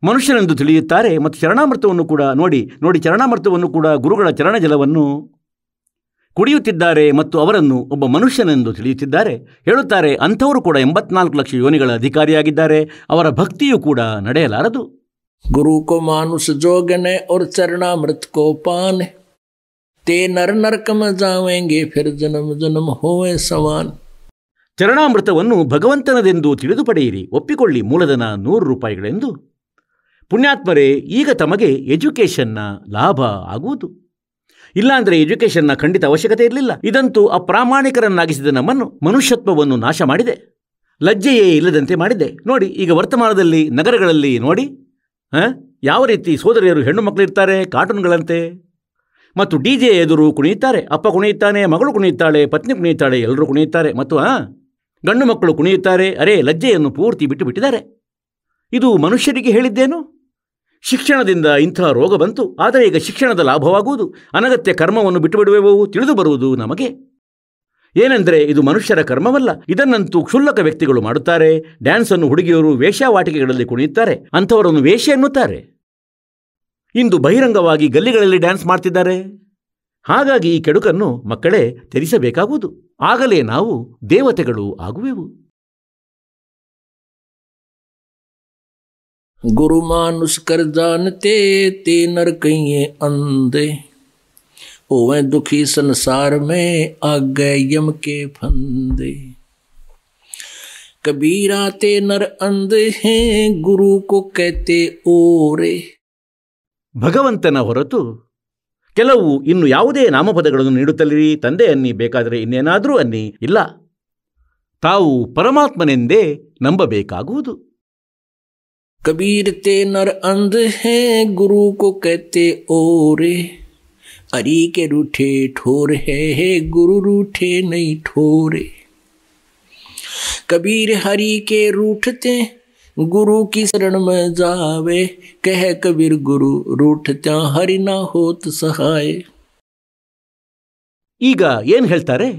ಮನುಷ್ಯನೆಂದು ತಿಳಿಯುತ್ತಾರೆ ಮತ್ತು ಚರಣಾಮೃತವನ್ನು ಕೂಡ ನೋಡಿ ಚರಣಾಮೃತವನ್ನು ಕೂಡ ಗುರುಗಳ ಚರಣ ಜಲವನ್ನು ಕುಡಿಯುತ್ತಿದ್ದಾರೆ ಮತ್ತು ಅವರನ್ನು ಒಬ್ಬ ಮನುಷ್ಯನೆಂದು ತಿಳಿಯುತ್ತಿದ್ದಾರೆ. ಹೇಳುತ್ತಾರೆ, ಅಂಥವರು ಕೂಡ 84 ಲಕ್ಷ ಯೋನಿಗಳ ಅಧಿಕಾರಿಯಾಗಿದ್ದಾರೆ. ಅವರ ಭಕ್ತಿಯೂ ಕೂಡ ನಡೆಯಲಾರದು. ಗುರು ಕೋ ಮಾನುಷ ಜೋಗನೆ और चरणामृत को पाने ते नर नरक में जावेंगे फिर जन्म जन्म होए सवान. ಚರಣಾಮೃತವನ್ನು ಭಗವಂತನದೆಂದು ತಿಳಿದು ಪಡೆಯಿರಿ. ಒಪ್ಪಿಕೊಳ್ಳಿ, ಮೂಲಧನ 100 ರೂಪಾಯಿಗಳೆಂದು. ಪುಣ್ಯಾತ್ಮರೇ, ಈಗ ತಮಗೆ ಎಜುಕೇಷನ್ನ ಲಾಭ ಆಗುವುದು. ಇಲ್ಲಾಂದರೆ ಎಜುಕೇಷನ್ನ ಖಂಡಿತ ಅವಶ್ಯಕತೆ ಇರಲಿಲ್ಲ. ಇದಂತೂ ಅಪ್ರಾಮಾಣಿಕರನ್ನಾಗಿಸಿದ ನಮ್ಮನ್ನು, ಮನುಷ್ಯತ್ವವನ್ನು ನಾಶ ಮಾಡಿದೆ, ಲಜ್ಜೆಯೇ ಇಲ್ಲದಂತೆ ಮಾಡಿದೆ. ನೋಡಿ, ಈಗ ವರ್ತಮಾನದಲ್ಲಿ ನಗರಗಳಲ್ಲಿ ನೋಡಿ ಯಾವ ರೀತಿ ಸೋದರಿಯರು ಹೆಣ್ಣು ಮಕ್ಕಳಿರ್ತಾರೆ ಕಾರ್ಟೂನ್ಗಳಂತೆ. ಮತ್ತು DJ ಎದುರು ಕುಣಿಯುತ್ತಾರೆ. ಅಪ್ಪ ಕುಣಿಯುತ್ತಾನೆ, ಮಗಳು ಕುಣಿಯುತ್ತಾಳೆ, ಪತ್ನಿ ಕುಣಿಯುತ್ತಾಳೆ, ಎಲ್ಲರೂ ಕುಣಿಯುತ್ತಾರೆ. ಮತ್ತು ಗಂಡು ಮಕ್ಕಳು ಕುಣಿಯುತ್ತಾರೆ, ಅರೆ ಲಜ್ಜೆಯನ್ನು ಪೂರ್ತಿ ಬಿಟ್ಟು ಬಿಟ್ಟಿದ್ದಾರೆ. ಇದು ಮನುಷ್ಯರಿಗೆ ಹೇಳಿದ್ದೇನು? ಶಿಕ್ಷಣದಿಂದ ಇಂಥ ರೋಗ ಬಂತು, ಆದರೆ ಈಗ ಶಿಕ್ಷಣದ ಲಾಭವಾಗುವುದು, ಅನಗತ್ಯ ಕರ್ಮವನ್ನು ಬಿಟ್ಟು ಬಿಡುವೆವು ತಿಳಿದು ಬರುವುದು ನಮಗೆ. ಏನೆಂದರೆ ಇದು ಮನುಷ್ಯರ ಕರ್ಮವಲ್ಲ, ಇದನ್ನಂತೂ ಕ್ಷುಲ್ಲಕ ವ್ಯಕ್ತಿಗಳು ಮಾಡುತ್ತಾರೆ. ಡ್ಯಾನ್ಸ್ ಅನ್ನು ಹುಡುಗಿಯರು ವೇಶ್ಯಾವಾಟಿಕೆಗಳಲ್ಲಿ ಕುಣಿಯುತ್ತಾರೆ, ಅಂಥವರನ್ನು ವೇಶ್ಯ ಎನ್ನುತ್ತಾರೆ. ಇಂದು ಬಹಿರಂಗವಾಗಿ ಗಲ್ಲಿಗಳಲ್ಲಿ ಡ್ಯಾನ್ಸ್ ಮಾಡ್ತಿದ್ದಾರೆ. ಹಾಗಾಗಿ ಈ ಕೆಡುಕನ್ನು ಮಕ್ಕಳೇ ತ್ಯಜಿಸಬೇಕಾಗುವುದು, ಆಗಲೇ ನಾವು ದೇವತೆಗಳು ಆಗುವೆವು. गुरु मानुष कर जानते ते नर कहिए अंधे, ओवे दुखी संसार में आगे यम के फंदे। कबीरा ते नर अंधे हैं गुरु को कहते ओरे। ಭಗವಂತನ ಹೊರತು ಕೆಲವು ಇನ್ನು ಯಾವುದೇ ನಾಮಪದಗಳನ್ನು ನೀಡುತ್ತಲಿರಿ, ತಂದೆ ಅನ್ನಿ, ಬೇಕಾದರೆ ಇನ್ನೇನಾದರೂ ಅನ್ನಿ, ಇಲ್ಲ, ತಾವು ಪರಮಾತ್ಮನೆಂದೇ ನಂಬಬೇಕಾಗುವುದು. कबीर ते नर अंध हैं गुरु को कहते ओरे, हरि के रूठे ठोर है गुरु रूठे नहीं ठोरे। कबीर हरि के रूठते गुरु की शरण में जावे, कह कबीर गुरु रूठत्या हरि ना होत सहाय। ಈಗ ಏನು ಹೇಳ್ತಾರೆ?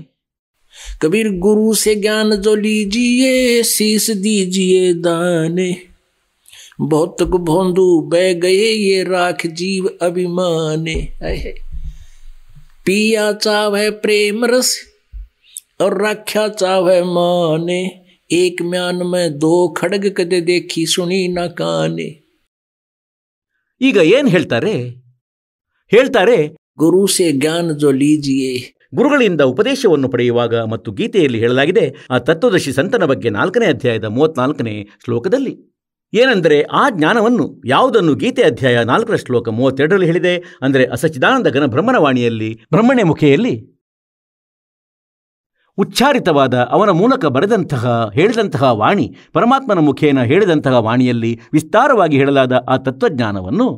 कबीर गुरु से ज्ञान जो लीजिए शीस दीजिए दाने, बहुत को भोंदू बह गए ये राख जीव अभिमाने। पिया चावे प्रेम रस और राख्या चावे माने, एक म्यान में दो खड़ग कदे देखी सुनी न काने। ಈಗ ಏನು ಹೇಳ್ತಾರೆ? ಹೇಳ್ತಾರೆ, ಗುರು ಸೆ ಜ್ಞಾನ ಜೋ ಲೀಜಿಯೇ, ಗುರುಗಳಿಂದ ಉಪದೇಶವನ್ನು ಪಡೆಯುವಾಗ. ಮತ್ತು ಗೀತೆಯಲ್ಲಿ ಹೇಳಲಾಗಿದೆ ಆ ತತ್ವದರ್ಶಿ ಸಂತನ ಬಗ್ಗೆ 4ನೇ ಅಧ್ಯಾಯದ 34ನೇ ಶ್ಲೋಕದಲ್ಲಿ. ಏನೆಂದರೆ ಆ ಜ್ಞಾನವನ್ನು ಯಾವುದನ್ನು ಗೀತೆ ಅಧ್ಯಾಯ 4ರ ಶ್ಲೋಕ 32ರಲ್ಲಿ ಹೇಳಿದೆ. ಅಂದರೆ ಅಸಚ್ಚಿದಾನಂದ ಘನ ಬ್ರಹ್ಮಣವಾಣಿಯಲ್ಲಿ, ಬ್ರಹ್ಮಣ್ಯ ಮುಖೆಯಲ್ಲಿ ಉಚ್ಚಾರಿತವಾದ ಅವನ ಮೂಲಕ ಬರೆದಂತಹ ಹೇಳಿದಂತಹ ವಾಣಿ, ಪರಮಾತ್ಮನ ಮುಖೇನ ಹೇಳಿದಂತಹ ವಾಣಿಯಲ್ಲಿ ವಿಸ್ತಾರವಾಗಿ ಹೇಳಲಾದ ಆ ತತ್ವಜ್ಞಾನವನ್ನು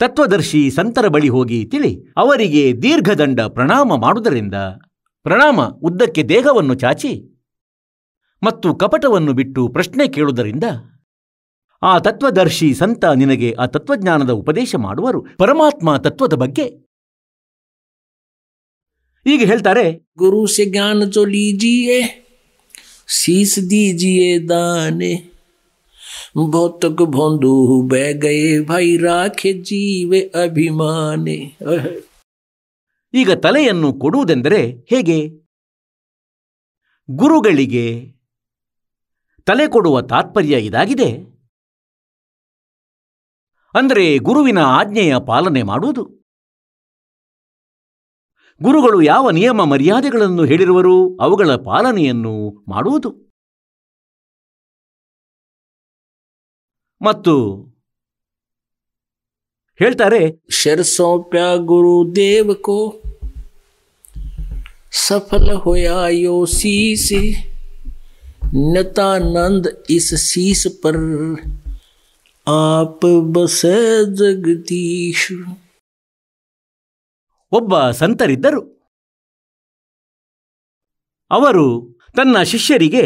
ತತ್ವದರ್ಶಿ ಸಂತರ ಬಳಿ ಹೋಗಿ ತಿಳಿ ಅವರಿಗೆ ದೀರ್ಘದಂಡ ಪ್ರಣಾಮ ಮಾಡುವುದರಿಂದ, ಪ್ರಣಾಮ ಉದ್ದಕ್ಕೆ ದೇಹವನ್ನು ಚಾಚಿ ಮತ್ತು ಕಪಟವನ್ನು ಬಿಟ್ಟು ಪ್ರಶ್ನೆ ಕೇಳುವುದರಿಂದ ಆ ತತ್ವದರ್ಶಿ ಸಂತ ನಿನಗೆ ಆ ತತ್ವಜ್ಞಾನದ ಉಪದೇಶ ಮಾಡುವರು, ಪರಮಾತ್ಮ ತತ್ವದ ಬಗ್ಗೆ. ಈಗ ಹೇಳ್ತಾರೆ, ಗುರು ಸೆ ಜ್ಞಾನ ಜೋ ಲೀಜಿಯೇ शीस दीजिए दाने, बहुत को भोंदू बह गए भाई राखे जीवे अभिमाने। ಈಗ ತಲೆಯನ್ನು ಕೊಡುವುದೆಂದರೆ ಹೇಗೆ? ಗುರುಗಳಿಗೆ ತಲೆ ಕೊಡುವ ತಾತ್ಪರ್ಯ ಇದಾಗಿದೆ. ಅಂದರೆ ಗುರುವಿನ ಆಜ್ಞೆಯ ಪಾಲನೆ ಮಾಡುವುದು. ಗುರುಗಳು ಯಾವ ನಿಯಮ ಮರ್ಯಾದೆಗಳನ್ನು ಹೇಳಿರುವರು ಅವುಗಳ ಪಾಲನೆಯನ್ನು ಮಾಡುವುದು. ಮತ್ತು ಹೇಳ್ತಾರೆ, शर सौंप्या गुरुदेव को सफल होया यो शीस, नतानंद इस शीस पर आप बसे जगदीश। ಒಬ್ಬ ಸಂತರಿದ್ದರು. ಅವರು ತನ್ನ ಶಿಷ್ಯರಿಗೆ,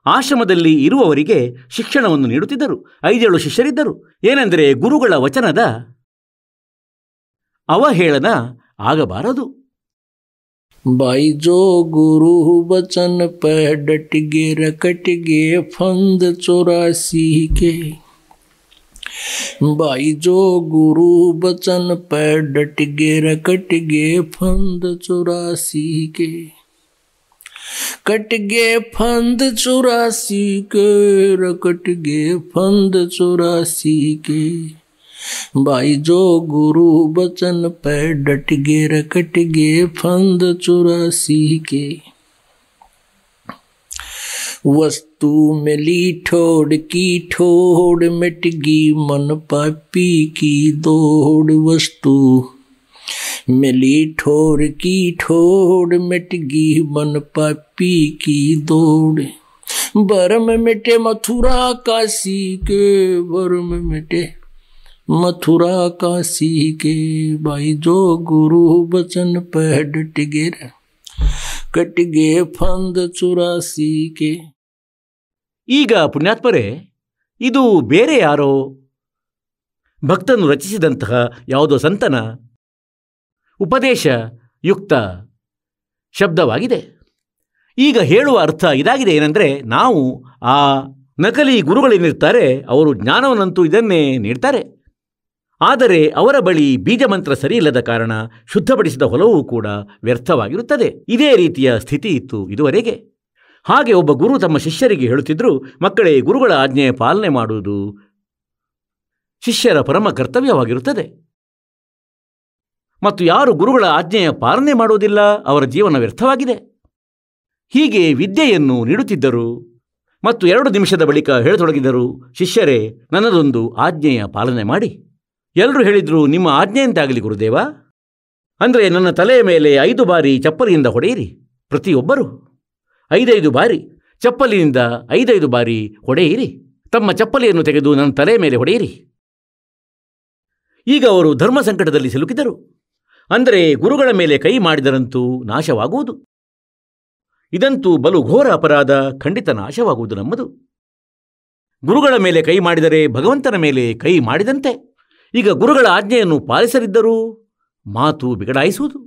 ಆಶ್ರಮದಲ್ಲಿ ಇರುವವರಿಗೆ ಶಿಕ್ಷಣವನ್ನು ನೀಡುತ್ತಿದ್ದರು. 5-7 ಶಿಷ್ಯರಿದ್ದರು. ಏನೆಂದರೆ ಗುರುಗಳ ವಚನದ ಅವಹೇಳನ ಆಗಬಾರದು. भाई जो गुरु बचन पे डट गे रकट गे फंद 84 के, भाई जो गुरु बचन पे डट गे रकट गे फंद 84 के, कट गे फंद 84 के रकट गे फंद 84 के, भाई जो गुरु बचन पे डट गे रकट गे फंद 84 के। वस्तु मिली ठोड़ की ठोड़ मिट गी मन पापी की दौड़, वस्तु मिली ठोड़ की ठोड़ मिट गी मन पापी की दौड़, भरम मिटे मथुरा काशी के, भरम मिटे मथुरा काशी के, भाई जो गुरु बचन पे डट गे कट गए फंद 84 के. ಈಗ ಪುಣ್ಯಾತ್ಮರೇ, ಇದು ಬೇರೆ ಯಾರೋ ಭಕ್ತನು ರಚಿಸಿದಂತಹ ಯಾವುದೋ ಸಂತನ ಉಪದೇಶ ಯುಕ್ತ ಶಬ್ದವಾಗಿದೆ. ಈಗ ಹೇಳುವ ಅರ್ಥ ಇದಾಗಿದೆ, ಏನೆಂದರೆ ನಾವು ಆ ನಕಲಿ ಗುರುಗಳೇನಿರ್ತಾರೆ ಅವರು ಜ್ಞಾನವನ್ನಂತೂ ಇದನ್ನೇ ನೀಡ್ತಾರೆ, ಆದರೆ ಅವರ ಬಳಿ ಬೀಜಮಂತ್ರ ಸರಿಯಿಲ್ಲದ ಕಾರಣ ಶುದ್ಧಪಡಿಸಿದ ಹೊಲವೂ ಕೂಡ ವ್ಯರ್ಥವಾಗಿರುತ್ತದೆ. ಇದೇ ರೀತಿಯ ಸ್ಥಿತಿ ಇತ್ತು ಇದುವರೆಗೆ. ಹಾಗೆ ಒಬ್ಬ ಗುರು ತಮ್ಮ ಶಿಷ್ಯರಿಗೆ ಹೇಳುತ್ತಿದ್ದರು, ಮಕ್ಕಳೇ, ಗುರುಗಳ ಆಜ್ಞೆಯ ಪಾಲನೆ ಮಾಡುವುದು ಶಿಷ್ಯರ ಪರಮ ಕರ್ತವ್ಯವಾಗಿರುತ್ತದೆ. ಮತ್ತು ಯಾರು ಗುರುಗಳ ಆಜ್ಞೆಯ ಪಾಲನೆ ಮಾಡುವುದಿಲ್ಲ ಅವರ ಜೀವನ ವ್ಯರ್ಥವಾಗಿದೆ. ಹೀಗೆ ವಿದ್ಯೆಯನ್ನು ನೀಡುತ್ತಿದ್ದರು ಮತ್ತು 2 ನಿಮಿಷದ ಬಳಿಕ ಹೇಳತೊಡಗಿದರು, ಶಿಷ್ಯರೇ, ನನ್ನದೊಂದು ಆಜ್ಞೆಯ ಪಾಲನೆ ಮಾಡಿ. ಎಲ್ಲರೂ ಹೇಳಿದರು, ನಿಮ್ಮ ಆಜ್ಞೆಯಂತಾಗಲಿ ಗುರುದೇವ. ಅಂದರೆ ನನ್ನ ತಲೆಯ ಮೇಲೆ 5 ಬಾರಿ ಚಪ್ಪಲಿಯಿಂದ ಹೊಡೆಯಿರಿ. ಪ್ರತಿಯೊಬ್ಬರು 5 ಬಾರಿ ಚಪ್ಪಲಿನಿಂದ 5 ಬಾರಿ ಹೊಡೆಯಿರಿ. ತಮ್ಮ ಚಪ್ಪಲಿಯನ್ನು ತೆಗೆದು ನನ್ನ ತಲೆಯ ಮೇಲೆ ಹೊಡೆಯಿರಿ. ಈಗ ಅವರು ಧರ್ಮ ಸಂಕಟದಲ್ಲಿ ಸಿಲುಕಿದರು. ಅಂದರೆ ಗುರುಗಳ ಮೇಲೆ ಕೈ ಮಾಡಿದರಂತೂ ನಾಶವಾಗುವುದು. ಇದಂತೂ ಬಲು ಘೋರ ಅಪರಾಧ, ಖಂಡಿತ ನಾಶವಾಗುವುದು ನಮ್ಮದು. ಗುರುಗಳ ಮೇಲೆ ಕೈ ಮಾಡಿದರೆ ಭಗವಂತನ ಮೇಲೆ ಕೈ ಮಾಡಿದಂತೆ. ಈಗ ಗುರುಗಳ ಆಜ್ಞೆಯನ್ನು ಪಾಲಿಸದಿದ್ದರೂ ಮಾತು ಬಿಗಡಾಯಿಸುವುದು.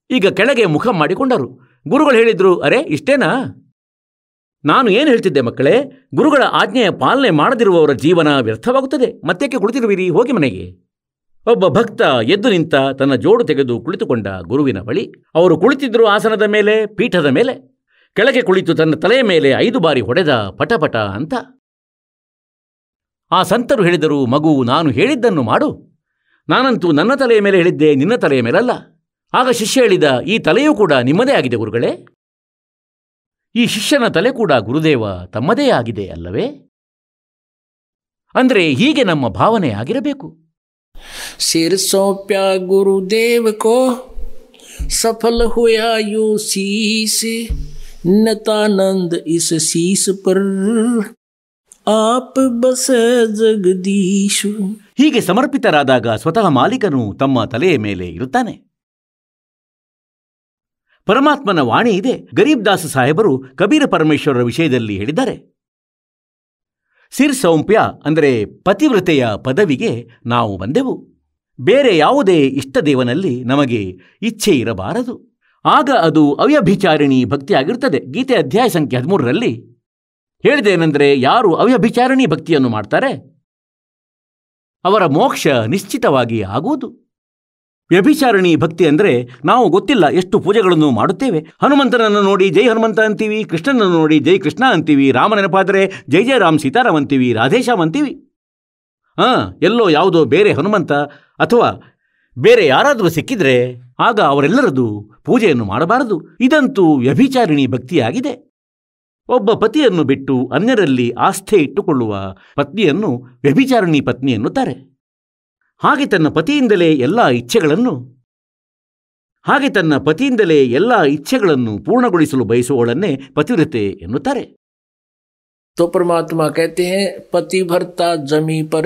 ಈಗ ಕೆಳಗೆ ಮುಖ ಮಾಡಿಕೊಂಡರು. ಗುರುಗಳು ಹೇಳಿದರು, ಅರೆ ಇಷ್ಟೇನಾ? ನಾನು ಏನು ಹೇಳ್ತಿದ್ದೆ ಮಕ್ಕಳೇ, ಗುರುಗಳ ಆಜ್ಞೆಯ ಪಾಲನೆ ಮಾಡದಿರುವವರ ಜೀವನ ವ್ಯರ್ಥವಾಗುತ್ತದೆ. ಮತ್ತೇಕೆ ಕುಳಿತಿರುವಿರಿ, ಹೋಗಿ ಮನೆಗೆ. ಒಬ್ಬ ಭಕ್ತ ಎದ್ದು ನಿಂತ, ತನ್ನ ಜೋಡು ತೆಗೆದು ಕುಳಿತುಕೊಂಡ ಗುರುವಿನ ಬಳಿ. ಅವರು ಕುಳಿತಿದ್ದರು ಆಸನದ ಮೇಲೆ, ಪೀಠದ ಮೇಲೆ. ಕೆಳಗೆ ಕುಳಿತು ತನ್ನ ತಲೆಯ ಮೇಲೆ 5 ಬಾರಿ ಹೊಡೆದ, ಪಟಪಟ ಅಂತ. ಆ ಸಂತರು ಹೇಳಿದರು, ಮಗು, ನಾನು ಹೇಳಿದ್ದನ್ನು ಮಾಡು. ನಾನಂತೂ ನನ್ನ ತಲೆಯ ಮೇಲೆ ಹೇಳಿದ್ದೆ, ನಿನ್ನ ತಲೆಯ ಮೇಲಲ್ಲ. ಆಗ ಶಿಷ್ಯ ಹೇಳಿದ, ಈ ತಲೆಯೂ ಕೂಡ ನಿಮ್ಮದೇ ಆಗಿದೆ ಗುರುಗಳೇ. ಈ ಶಿಷ್ಯನ ತಲೆ ಕೂಡ ಗುರುದೇವ ತಮ್ಮದೇ ಆಗಿದೆ ಅಲ್ಲವೇ? ಅಂದರೆ ಹೀಗೆ ನಮ್ಮ ಭಾವನೆ ಆಗಿರಬೇಕು. सिर सौंप्या गुरुदेव को सफल हुआ यो शीस नतानंद इस शीस पर आप बस जगदीश. ಹೀಗೆ ಸಮರ್ಪಿತರಾದಾಗ ಸ್ವತಃ ಮಾಲೀಕನು ತಮ್ಮ ತಲೆಯ ಮೇಲೆ ಇರುತ್ತಾನೆ. ಪರಮಾತ್ಮನ ವಾಣಿ ಇದೆ. ಗರೀಬ್ ದಾಸ್ ಸಾಹೇಬರು ಕಬೀರ ಪರಮೇಶ್ವರರ ವಿಷಯದಲ್ಲಿ ಹೇಳಿದ್ದಾರೆ, ಸಿರ್ ಸೌಂಪ್ಯ ಅಂದರೆ ಪತಿವ್ರತೆಯ ಪದವಿಗೆ ನಾವು ಬಂದೆವು. ಬೇರೆ ಯಾವುದೇ ಇಷ್ಟದೇವನಲ್ಲಿ ನಮಗೆ ಇಚ್ಛೆ ಇರಬಾರದು. ಆಗ ಅದು ಅವ್ಯಭಿಚಾರಿಣಿ ಭಕ್ತಿಯಾಗಿರುತ್ತದೆ. ಗೀತೆ ಅಧ್ಯಾಯ ಸಂಖ್ಯೆ 13ರಲ್ಲಿ ಹೇಳಿದೇನೆಂದರೆ, ಯಾರು ಅವ್ಯಭಿಚಾರಿಣಿ ಭಕ್ತಿಯನ್ನು ಮಾಡ್ತಾರೆ ಅವರ ಮೋಕ್ಷ ನಿಶ್ಚಿತವಾಗಿ ಆಗುವುದು. ವ್ಯಭಿಚಾರಿಣಿ ಭಕ್ತಿ ಅಂದರೆ ನಾವು ಗೊತ್ತಿಲ್ಲ ಎಷ್ಟು ಪೂಜೆಗಳನ್ನು ಮಾಡುತ್ತೇವೆ. ಹನುಮಂತನನ್ನು ನೋಡಿ ಜೈ ಹನುಮಂತ ಅಂತೀವಿ, ಕೃಷ್ಣನನ್ನು ನೋಡಿ ಜೈ ಕೃಷ್ಣ ಅಂತೀವಿ, ರಾಮ ನೆನಪಾದರೆ ಜೈ ಜೈ ರಾಮ್ ಸೀತಾರಾಮ್ ಅಂತೀವಿ, ರಾಧೇಶ್ಯಾಮ್ ಅಂತೀವಿ. ಎಲ್ಲೋ ಯಾವುದೋ ಬೇರೆ ಹನುಮಂತ ಅಥವಾ ಬೇರೆ ಯಾರಾದರೂ ಸಿಕ್ಕಿದ್ರೆ ಆಗ ಅವರೆಲ್ಲರದು ಪೂಜೆಯನ್ನು ಮಾಡಬಾರದು. ಇದಂತೂ ವ್ಯಭಿಚಾರಿಣಿ ಭಕ್ತಿಯಾಗಿದೆ. ಒಬ್ಬ ಪತಿಯನ್ನು ಬಿಟ್ಟು ಅನ್ಯರಲ್ಲಿ ಆಸ್ಥೆ ಇಟ್ಟುಕೊಳ್ಳುವ ಪತ್ನಿಯನ್ನು ವ್ಯಭಿಚಾರಿಣಿ ಪತ್ನಿ ಎನ್ನುತ್ತಾರೆ. ಹಾಗೆ ತನ್ನ ಪತಿಯಿಂದಲೇ ಎಲ್ಲ ಇಚ್ಛೆಗಳನ್ನು ಪೂರ್ಣಗೊಳಿಸಲು ಬಯಸುವವಳನ್ನೇ ಪತಿವ್ರತೆ ಎನ್ನುತ್ತಾರೆ. तो परमात्मा कहते हैं, पति भरता जमी पर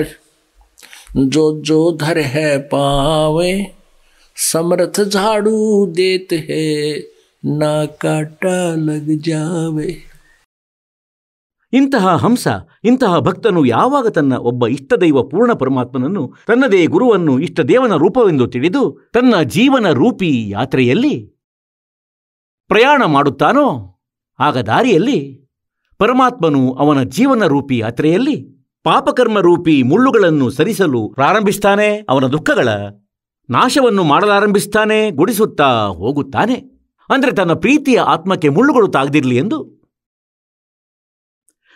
जो जो धर है पावे समर्थ झाड़ू देत है ना काटा लग जावे. ಇಂತಹ ಹಂಸ, ಇಂತಹ ಭಕ್ತನು ಯಾವಾಗ ತನ್ನ ಒಬ್ಬ ಇಷ್ಟದೈವ ಪೂರ್ಣ ಪರಮಾತ್ಮನನ್ನು, ತನ್ನದೇ ಗುರುವನ್ನು ಇಷ್ಟದೇವನ ರೂಪವೆಂದು ತಿಳಿದು ತನ್ನ ಜೀವನ ರೂಪಿ ಯಾತ್ರೆಯಲ್ಲಿ ಪ್ರಯಾಣ ಮಾಡುತ್ತಾನೋ, ಆಗ ದಾರಿಯಲ್ಲಿ ಪರಮಾತ್ಮನು ಅವನ ಜೀವನ ರೂಪಿ ಯಾತ್ರೆಯಲ್ಲಿ ಪಾಪಕರ್ಮ ರೂಪಿ ಮುಳ್ಳುಗಳನ್ನು ಸರಿಸಲು ಪ್ರಾರಂಭಿಸ್ತಾನೆ. ಅವನ ದುಃಖಗಳ ನಾಶವನ್ನು ಮಾಡಲಾರಂಭಿಸ್ತಾನೆ, ಗುಡಿಸುತ್ತಾ ಹೋಗುತ್ತಾನೆ. ಅಂದರೆ ತನ್ನ ಪ್ರೀತಿಯ ಆತ್ಮಕ್ಕೆ ಮುಳ್ಳುಗಳು ತಾಗದಿರಲಿ ಎಂದು.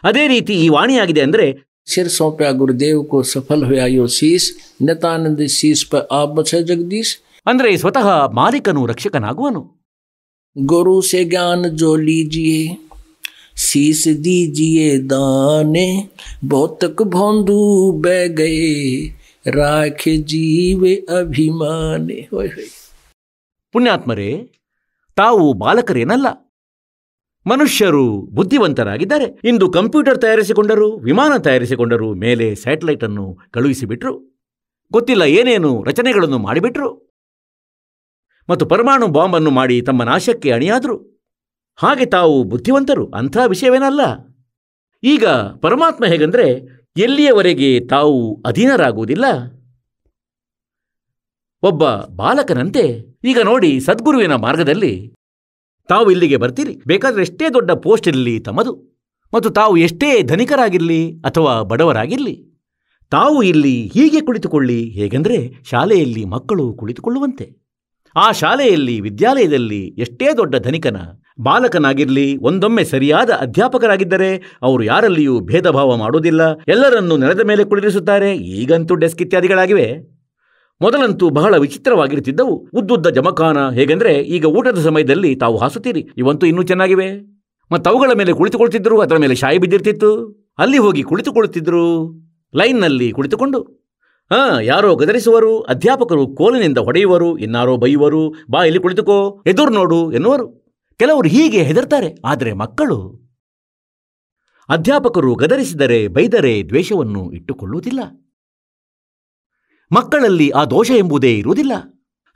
ಅದೇ ರೀತಿ ಈ ವಾಣಿಯಾಗಿದೆ. ಅಂದರೆ सिर सौंप्या गुरुदेव को सफल हुआ यो शीस नितानंद शीस पर आप बसे जगदीश. ಅಂದರೆ ಸ್ವತಃ ಮಾಲೀಕನು ರಕ್ಷಕನಾಗುವನು. गुरु से ज्ञान जो लीजिए शीस दीजिए दाने बहुतक भोंदू बह गए राख जीवे अभिमाने. ಪುಣ್ಯಾತ್ಮರೇ, ತಾವು ಬಾಲಕರೇನಲ್ಲ, ಮನುಷ್ಯರು ಬುದ್ಧಿವಂತರಾಗಿದ್ದಾರೆ. ಇಂದು ಕಂಪ್ಯೂಟರ್ ತಯಾರಿಸಿಕೊಂಡರು, ವಿಮಾನ ತಯಾರಿಸಿಕೊಂಡರು, ಮೇಲೆ ಸ್ಯಾಟಲೈಟ್ ಅನ್ನು ಕಳುಹಿಸಿಬಿಟ್ರು, ಗೊತ್ತಿಲ್ಲ ಏನೇನು ರಚನೆಗಳನ್ನು ಮಾಡಿಬಿಟ್ರು. ಮತ್ತು ಪರಮಾಣು ಬಾಂಬನ್ನು ಮಾಡಿ ತಮ್ಮ ನಾಶಕ್ಕೆ ಅಣಿಯಾದರು. ಹಾಗೆ ತಾವು ಬುದ್ಧಿವಂತರು, ಅಂಥ ವಿಷಯವೇನಲ್ಲ. ಈಗ ಪರಮಾತ್ಮ ಹೇಗೆಂದರೆ, ಎಲ್ಲಿಯವರೆಗೆ ತಾವು ಅಧೀನರಾಗುವುದಿಲ್ಲ, ಒಬ್ಬ ಬಾಲಕನಂತೆ. ಈಗ ನೋಡಿ, ಸದ್ಗುರುವಿನ ಮಾರ್ಗದಲ್ಲಿ ತಾವು ಇಲ್ಲಿಗೆ ಬರ್ತೀರಿ. ಬೇಕಾದರೆ ಎಷ್ಟೇ ದೊಡ್ಡ ಪೋಸ್ಟ್ ಇರಲಿ ತಮ್ಮದು, ಮತ್ತು ತಾವು ಎಷ್ಟೇ ಧನಿಕರಾಗಿರಲಿ ಅಥವಾ ಬಡವರಾಗಿರಲಿ, ತಾವು ಇಲ್ಲಿ ಹೀಗೆ ಕುಳಿತುಕೊಳ್ಳಿ. ಹೇಗೆಂದರೆ ಶಾಲೆಯಲ್ಲಿ ಮಕ್ಕಳು ಕುಳಿತುಕೊಳ್ಳುವಂತೆ. ಆ ಶಾಲೆಯಲ್ಲಿ, ವಿದ್ಯಾಲಯದಲ್ಲಿ ಎಷ್ಟೇ ದೊಡ್ಡ ಧನಿಕನ ಬಾಲಕನಾಗಿರಲಿ, ಒಂದೊಮ್ಮೆ ಸರಿಯಾದ ಅಧ್ಯಾಪಕರಾಗಿದ್ದರೆ ಅವರು ಯಾರಲ್ಲಿಯೂ ಭೇದ ಭಾವ ಮಾಡುವುದಿಲ್ಲ, ಎಲ್ಲರನ್ನೂ ನೆಲದ ಮೇಲೆ ಕುಳಿರಿಸುತ್ತಾರೆ. ಈಗಂತೂ ಡೆಸ್ಕ್ ಇತ್ಯಾದಿಗಳಾಗಿವೆ. ಮೊದಲಂತೂ ಬಹಳ ವಿಚಿತ್ರವಾಗಿರುತ್ತಿದ್ದವು, ಉದ್ದುದ್ದ ಜಮಖಾನ. ಹೇಗೆಂದರೆ ಈಗ ಊಟದ ಸಮಯದಲ್ಲಿ ತಾವು ಹಾಸುತ್ತೀರಿ, ಇವಂತೂ ಇನ್ನೂ ಚೆನ್ನಾಗಿವೆ. ಮತ್ತು ಅವುಗಳ ಮೇಲೆ ಕುಳಿತುಕೊಳ್ತಿದ್ರು, ಅದರ ಮೇಲೆ ಶಾಯಿ ಬಿದ್ದಿರ್ತಿತ್ತು. ಅಲ್ಲಿ ಹೋಗಿ ಕುಳಿತುಕೊಳ್ಳುತ್ತಿದ್ದರು, ಲೈನ್ನಲ್ಲಿ ಕುಳಿತುಕೊಂಡು. ಯಾರೋ ಗದರಿಸುವರು, ಅಧ್ಯಾಪಕರು ಕೋಲಿನಿಂದ ಹೊಡೆಯುವರು, ಇನ್ನಾರೋ ಬೈಯುವರು, ಬಾ ಇಲ್ಲಿ ಕುಳಿತುಕೋ, ಎದುರು ನೋಡು ಎನ್ನುವರು. ಕೆಲವರು ಹೀಗೆ ಹೆದರ್ತಾರೆ. ಆದರೆ ಮಕ್ಕಳು ಅಧ್ಯಾಪಕರು ಗದರಿಸಿದರೆ, ಬೈದರೆ ದ್ವೇಷವನ್ನು ಇಟ್ಟುಕೊಳ್ಳುವುದಿಲ್ಲ. ಮಕ್ಕಳಲ್ಲಿ ಆ ದೋಷ ಎಂಬುದೇ ಇರುವುದಿಲ್ಲ.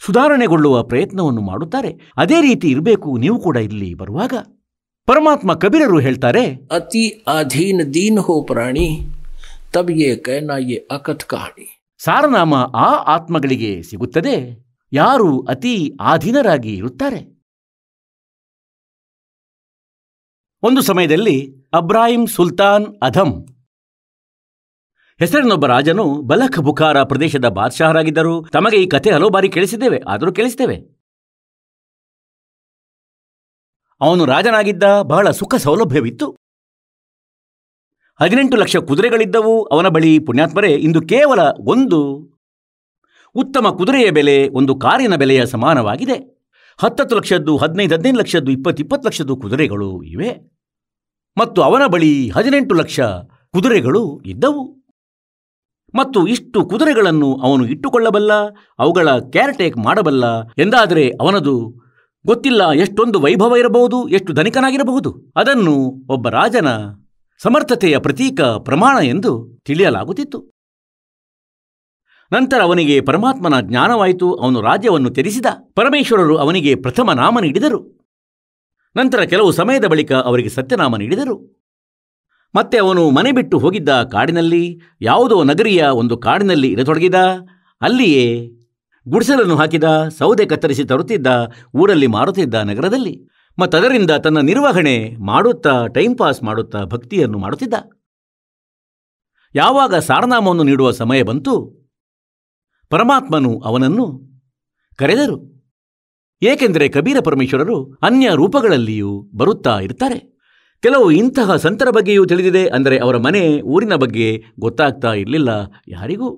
ಸುಧಾರಣೆಗೊಳ್ಳುವ ಪ್ರಯತ್ನವನ್ನು ಮಾಡುತ್ತಾರೆ. ಅದೇ ರೀತಿ ಇರಬೇಕು ನೀವು ಕೂಡ ಇಲ್ಲಿ ಬರುವಾಗ. ಪರಮಾತ್ಮ ಕಬೀರರು ಹೇಳ್ತಾರೆ, ಅತಿ ಅಧೀನ ದೀನ್ ಹೋ ಪ್ರಾಣಿ ತಬ್ ಯೇ ಕಹನಾ ಯೇ ಅಕಥ್ ಕಹಾನಿ. ಸಾರನಾಮ ಆ ಆತ್ಮಗಳಿಗೆ ಸಿಗುತ್ತದೆ ಯಾರು ಅತಿ ಆಧೀನರಾಗಿ ಇರುತ್ತಾರೆ. ಒಂದು ಸಮಯದಲ್ಲಿ ಅಬ್ರಾಹಿಂ ಸುಲ್ತಾನ್ ಅಧಮ್ ಹೆಸರಿನೊಬ್ಬ ರಾಜನು ಬಲಖ್ ಬುಖಾರ ಪ್ರದೇಶದ ಬಾದ್ಶಾಹರಾಗಿದ್ದರು. ತಮಗೆ ಈ ಕಥೆ ಹಲವು ಬಾರಿ ಕೇಳಿಸಿದ್ದೇವೆ, ಆದರೂ ಕೇಳಿಸ್ತೇವೆ. ಅವನು ರಾಜನಾಗಿದ್ದ. ಬಹಳ ಸುಖ ಸೌಲಭ್ಯವಿತ್ತು. 18 ಲಕ್ಷ ಕುದುರೆಗಳಿದ್ದವು ಅವನ ಬಳಿ. ಪುಣ್ಯಾತ್ಮರೇ, ಇಂದು ಕೇವಲ ಒಂದು ಉತ್ತಮ ಕುದುರೆಯ ಬೆಲೆ ಒಂದು ಕಾರಿನ ಬೆಲೆಯ ಸಮಾನವಾಗಿದೆ. 10 ಲಕ್ಷದ್ದು, 15 ಲಕ್ಷದ್ದು, 20 ಲಕ್ಷದ್ದು ಕುದುರೆಗಳು ಇವೆ. ಮತ್ತು ಅವನ ಬಳಿ 18 ಲಕ್ಷ ಕುದುರೆಗಳು ಇದ್ದವು. ಮತ್ತು ಇಷ್ಟು ಕುದುರೆಗಳನ್ನು ಅವನು ಇಟ್ಟುಕೊಳ್ಳಬಲ್ಲ, ಅವುಗಳ ಕೇರ್ಟೇಕ್ ಮಾಡಬಲ್ಲ ಎಂದಾದರೆ ಅವನದು ಗೊತ್ತಿಲ್ಲ ಎಷ್ಟೊಂದು ವೈಭವ ಇರಬಹುದು, ಎಷ್ಟು ಧನಿಕನಾಗಿರಬಹುದು. ಅದನ್ನು ಒಬ್ಬ ರಾಜನ ಸಮರ್ಥತೆಯ ಪ್ರತೀಕ, ಪ್ರಮಾಣ ಎಂದು ತಿಳಿಯಲಾಗುತ್ತಿತ್ತು. ನಂತರ ಅವನಿಗೆ ಪರಮಾತ್ಮನ ಜ್ಞಾನವಾಯಿತು. ಅವನು ರಾಜ್ಯವನ್ನು ತ್ಯಜಿಸಿದ. ಪರಮೇಶ್ವರರು ಅವನಿಗೆ ಪ್ರಥಮ ನಾಮ ನೀಡಿದರು. ನಂತರ ಕೆಲವು ಸಮಯದ ಬಳಿಕ ಅವರಿಗೆ ಸತ್ಯನಾಮ ನೀಡಿದರು. ಮತ್ತೆ ಅವನು ಮನೆ ಬಿಟ್ಟು ಹೋಗಿದ್ದ ಕಾಡಿನಲ್ಲಿ, ಯಾವುದೋ ನಗರಿಯ ಒಂದು ಕಾಡಿನಲ್ಲಿ ಇರತೊಡಗಿದ. ಅಲ್ಲಿಯೇ ಗುಡಿಸಲನ್ನು ಹಾಕಿದ, ಸೌದೆ ಕತ್ತರಿಸಿ ತರುತ್ತಿದ್ದ, ಊರಲ್ಲಿ ಮಾರುತ್ತಿದ್ದ ನಗರದಲ್ಲಿ. ಮತ್ತದರಿಂದ ತನ್ನ ನಿರ್ವಹಣೆ ಮಾಡುತ್ತಾ, ಟೈಮ್ ಪಾಸ್ ಮಾಡುತ್ತಾ ಭಕ್ತಿಯನ್ನು ಮಾಡುತ್ತಿದ್ದ. ಯಾವಾಗ ಸಾರನಾಮವನ್ನು ನೀಡುವ ಸಮಯ ಬಂತು, ಪರಮಾತ್ಮನು ಅವನನ್ನು ಕರೆದರು. ಏಕೆಂದರೆ ಕಬೀರ ಪರಮೇಶ್ವರರು ಅನ್ಯ ರೂಪಗಳಲ್ಲಿಯೂ ಬರುತ್ತಾ ಇರ್ತಾರೆ. ಕೆಲವು ಇಂತಹ ಸಂತರ ಬಗ್ಗೆಯೂ ತಿಳಿದಿದೆ. ಅಂದರೆ ಅವರ ಮನೆ, ಊರಿನ ಬಗ್ಗೆ ಗೊತ್ತಾಗ್ತಾ ಇರಲಿಲ್ಲ ಯಾರಿಗೂ.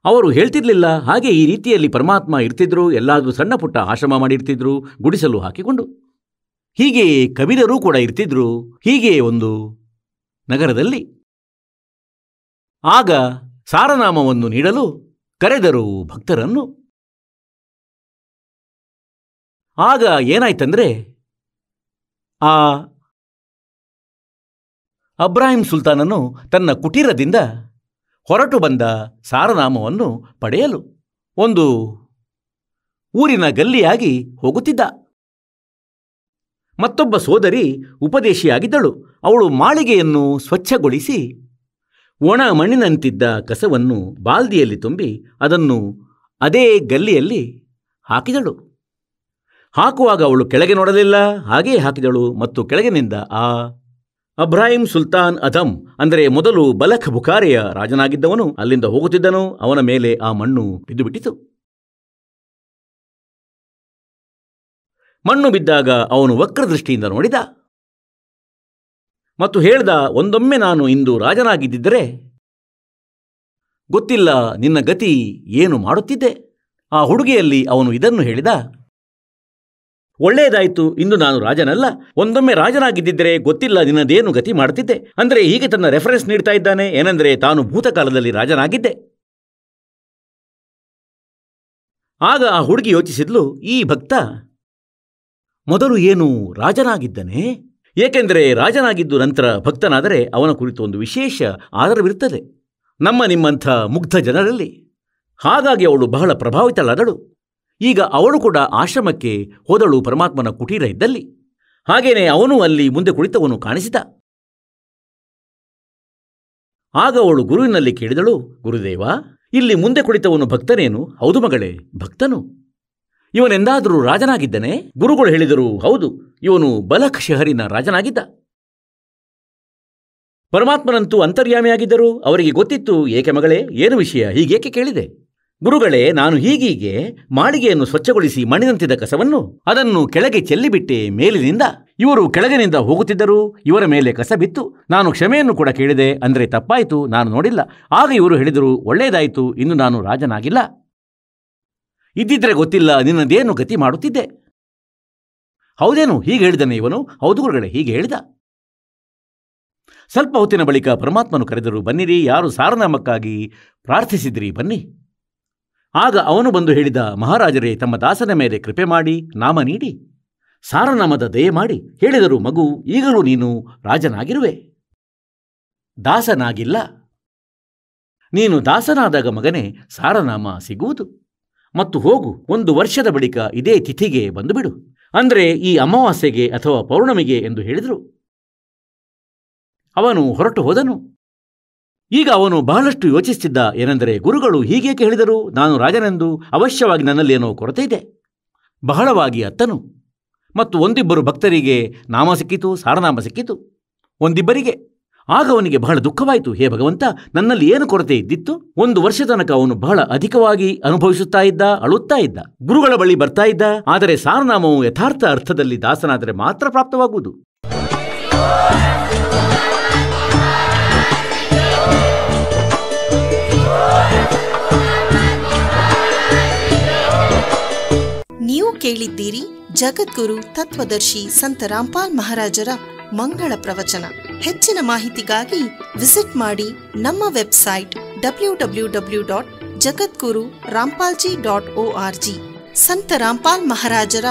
ಅವರು ಹೇಳ್ತಿರ್ಲಿಲ್ಲ. ಹಾಗೆ ಈ ರೀತಿಯಲ್ಲಿ ಪರಮಾತ್ಮ ಇರ್ತಿದ್ರು. ಎಲ್ಲಾದರೂ ಸಣ್ಣ ಪುಟ್ಟ ಆಶ್ರಮ ಮಾಡಿರ್ತಿದ್ರು, ಗುಡಿಸಲು ಹಾಕಿಕೊಂಡು. ಹೀಗೆ ಕಬೀರರೂ ಕೂಡ ಇರ್ತಿದ್ರು. ಹೀಗೆ ಒಂದು ನಗರದಲ್ಲಿ. ಆಗ ಸಾರನಾಮವನ್ನು ನೀಡಲು ಕರೆದರು ಭಕ್ತರನ್ನು. ಆಗ ಏನಾಯ್ತಂದ್ರೆ, ಆ ಅಬ್ರಾಹಿಂ ಸುಲ್ತಾನನು ತನ್ನ ಕುಟೀರದಿಂದ ಹೊರಟು ಬಂದ ಸಾರನಾಮವನ್ನು ಪಡೆಯಲು ಒಂದು ಊರಿನ ಗಲ್ಲಿಯಾಗಿ ಹೋಗುತ್ತಿದ್ದ. ಮತ್ತೊಬ್ಬ ಸೋದರಿ ಉಪದೇಶಿಯಾಗಿದ್ದಳು. ಅವಳು ಮಾಳಿಗೆಯನ್ನು ಸ್ವಚ್ಛಗೊಳಿಸಿ ಒಣ ಮಣ್ಣಿನಂತಿದ್ದ ಕಸವನ್ನು ಬಾಲ್ದಿಯಲ್ಲಿ ತುಂಬಿ ಅದನ್ನು ಅದೇ ಗಲ್ಲಿಯಲ್ಲಿ ಹಾಕಿದಳು. ಹಾಕುವಾಗ ಅವಳು ಕೆಳಗೆ ನೋಡಲಿಲ್ಲ, ಹಾಗೆಯೇ ಹಾಕಿದಳು. ಮತ್ತು ಕೆಳಗಿನಿಂದ ಆ ಅಬ್ರಾಹಿಂ ಸುಲ್ತಾನ್ ಅಧಮ್, ಅಂದರೆ ಮೊದಲು ಬಲಖ್ ಬುಖಾರೆಯ ರಾಜನಾಗಿದ್ದವನು, ಅಲ್ಲಿಂದ ಹೋಗುತ್ತಿದ್ದನು. ಅವನ ಮೇಲೆ ಆ ಮಣ್ಣು ಬಿದ್ದುಬಿಟ್ಟಿತು. ಮಣ್ಣು ಬಿದ್ದಾಗ ಅವನು ವಕ್ರದೃಷ್ಟಿಯಿಂದ ನೋಡಿದ ಮತ್ತು ಹೇಳ್ದ, ಒಂದೊಮ್ಮೆ ನಾನು ಇಂದು ರಾಜನಾಗಿದ್ದಿದ್ದರೆ ಗೊತ್ತಿಲ್ಲ ನಿನ್ನ ಗತಿ ಏನು ಮಾಡುತ್ತಿದ್ದೆ. ಆ ಹುಡುಗಿಯಲ್ಲಿ ಅವನು ಇದನ್ನು ಹೇಳಿದ, ಒಳ್ಳೆಯದಾಯಿತು, ಇಂದು ನಾನು ರಾಜನಲ್ಲ, ಒಂದೊಮ್ಮೆ ರಾಜನಾಗಿದ್ದಿದ್ದರೆ ಗೊತ್ತಿಲ್ಲ ನಿನ್ನದೇನು ಗತಿ ಮಾಡುತ್ತಿದ್ದೆ. ಅಂದರೆ ಹೀಗೆ ತನ್ನ ರೆಫರೆನ್ಸ್ ನೀಡ್ತಾ ಇದ್ದಾನೆ. ಏನೆಂದರೆ ತಾನು ಭೂತಕಾಲದಲ್ಲಿ ರಾಜನಾಗಿದ್ದೆ. ಆಗ ಆ ಹುಡುಗಿ ಯೋಚಿಸಿದ್ಲು, ಈ ಭಕ್ತ ಮೊದಲು ಏನು ರಾಜನಾಗಿದ್ದನೆ? ಏಕೆಂದರೆ ರಾಜನಾಗಿದ್ದು ನಂತರ ಭಕ್ತನಾದರೆ ಅವನ ಕುರಿತು ಒಂದು ವಿಶೇಷ ಆದರವಿರುತ್ತದೆ ನಮ್ಮ ನಿಮ್ಮಂಥ ಮುಗ್ಧ ಜನರಲ್ಲಿ. ಹಾಗಾಗಿ ಅವಳು ಬಹಳ ಪ್ರಭಾವಿತಳಾದಳು. ಈಗ ಅವಳು ಕೂಡ ಆಶ್ರಮಕ್ಕೆ ಹೋದಳು ಪರಮಾತ್ಮನ ಕುಟೀರ ಇದ್ದಲ್ಲಿ. ಹಾಗೇನೆ ಅವನು ಅಲ್ಲಿ ಮುಂದೆ ಕುಳಿತವನು ಕಾಣಿಸಿದ. ಆಗ ಅವಳು ಗುರುವಿನಲ್ಲಿ ಕೇಳಿದಳು, ಗುರುದೇವ, ಇಲ್ಲಿ ಮುಂದೆ ಕುಳಿತವನು ಭಕ್ತನೇನು? ಹೌದು ಮಗಳೇ, ಭಕ್ತನು. ಇವನೆಂದಾದರೂ ರಾಜನಾಗಿದ್ದನೇ? ಗುರುಗಳು ಹೇಳಿದರು, ಹೌದು, ಇವನು ಬಲಖ್ ಶಹರಿನ ರಾಜನಾಗಿದ್ದ. ಪರಮಾತ್ಮನಂತೂ ಅಂತರ್ಯಾಮಿಯಾಗಿದ್ದರು. ಅವರಿಗೆ ಗೊತ್ತಿತ್ತು. ಏಕೆ ಮಗಳೇ, ಏನು ವಿಷಯ, ಹೀಗೇಕೆ ಕೇಳಿದೆ? ಗುರುಗಳೇ, ನಾನು ಹೀಗೀಗೆ ಮಾಳಿಗೆಯನ್ನು ಸ್ವಚ್ಛಗೊಳಿಸಿ ಮಣ್ಣಿನಂತಿದ್ದ ಕಸವನ್ನು ಅದನ್ನು ಕೆಳಗೆ ಚೆಲ್ಲಿಬಿಟ್ಟೆ ಮೇಲಿನಿಂದ. ಇವರು ಕೆಳಗಿನಿಂದ ಹೋಗುತ್ತಿದ್ದರು. ಇವರ ಮೇಲೆ ಕಸ ಬಿತ್ತು. ನಾನು ಕ್ಷಮೆಯನ್ನು ಕೂಡ ಕೇಳಿದೆ. ಅಂದರೆ ತಪ್ಪಾಯಿತು, ನಾನು ನೋಡಿಲ್ಲ. ಆಗ ಇವರು ಹೇಳಿದರು, ಒಳ್ಳೆಯದಾಯಿತು, ಇನ್ನು ನಾನು ರಾಜನಾಗಿಲ್ಲ. ಇದ್ದಿದ್ರೆ ಗೊತ್ತಿಲ್ಲ, ನಿನ್ನದೇನು ಗತಿ ಮಾಡುತ್ತಿದ್ದೆ. ಹೌದೇನು, ಹೀಗೆ ಹೇಳಿದನೆ ಇವನು? ಹೌದು ಗುರುಗಳೇ, ಹೀಗೆ ಹೇಳಿದ. ಸ್ವಲ್ಪ ಹೊತ್ತಿನ ಬಳಿಕ ಪರಮಾತ್ಮನು ಕರೆದರು, ಬನ್ನಿರಿ, ಯಾರು ಸಾರನಾಮಕ್ಕಾಗಿ ಪ್ರಾರ್ಥಿಸಿದ್ರಿ, ಬನ್ನಿ. ಆಗ ಅವನು ಬಂದು ಹೇಳಿದ, ಮಹಾರಾಜರೇ, ತಮ್ಮ ದಾಸನ ಮೇಲೆ ಕೃಪೆ ಮಾಡಿ ನಾಮ ನೀಡಿ ಸಾರನಾಮದ ದಯೆ ಮಾಡಿ. ಹೇಳಿದರು, ಮಗು, ಈಗಲೂ ನೀನು ರಾಜನಾಗಿರುವೆ, ದಾಸನಾಗಿಲ್ಲ. ನೀನು ದಾಸನಾದಾಗ ಮಗನೇ ಸಾರನಾಮ ಸಿಗುವುದು. ಮತ್ತು ಹೋಗು, 1 ವರ್ಷದ ಬಳಿಕ ಇದೇ ತಿಥಿಗೆ ಬಂದುಬಿಡು, ಅಂದರೆ ಈ ಅಮಾವಾಸ್ಯೆಗೆ ಅಥವಾ ಪೌರ್ಣಮಿಗೆ ಎಂದು ಹೇಳಿದರು. ಅವನು ಹೊರಟು ಹೋದನು. ಈಗ ಅವನು ಬಹಳಷ್ಟು ಯೋಚಿಸುತ್ತಿದ್ದ. ಏನೆಂದರೆ, ಗುರುಗಳು ಹೀಗೇಕೆ ಹೇಳಿದರು? ನಾನು ರಾಜನೆಂದು ಅವಶ್ಯವಾಗಿ ನನ್ನಲ್ಲೇನೋ ಕೊರತೆ ಇದೆ. ಬಹಳವಾಗಿ ಅತ್ತನು. ಮತ್ತು ಒಂದಿಬ್ಬರು ಭಕ್ತರಿಗೆ ನಾಮ ಸಿಕ್ಕಿತು, ಸಾರನಾಮ ಸಿಕ್ಕಿತು, ಒಂದಿಬ್ಬರಿಗೆ. ಆಗ ಅವನಿಗೆ ಬಹಳ ದುಃಖವಾಯಿತು. ಹೇ ಭಗವಂತ, ನನ್ನಲ್ಲಿ ಏನು ಕೊರತೆ ಇದ್ದಿತ್ತು? 1 ವರ್ಷ ತನಕ ಅವನು ಬಹಳ ಅಧಿಕವಾಗಿ ಅನುಭವಿಸುತ್ತಾ ಇದ್ದ, ಅಳುತ್ತಾ ಇದ್ದ, ಗುರುಗಳ ಬಳಿ ಬರ್ತಾ ಇದ್ದ. ಆದರೆ ಸಾರನಾಮವು ಯಥಾರ್ಥ ಅರ್ಥದಲ್ಲಿ ದಾಸನಾದರೆ ಮಾತ್ರ ಪ್ರಾಪ್ತವಾಗುವುದು. ನೀವು ಕೇಳಿದ್ದೀರಿ ಜಗದ್ಗುರು ತತ್ವದರ್ಶಿ ಸಂತ ರಾಮ್ಪಾಲ್ ಮಹಾರಾಜರ ಮಂಗಳ ಪ್ರವಚನ. ಹೆಚ್ಚಿನ ಮಾಹಿತಿಗಾಗಿ ವಿಸಿಟ್ ಮಾಡಿ ನಮ್ಮ ವೆಬ್ಸೈಟ್ www.jagadguru-rampalji.org. ಸಂತ ರಾಮ್ಪಾಲ್ ಮಹಾರಾಜರ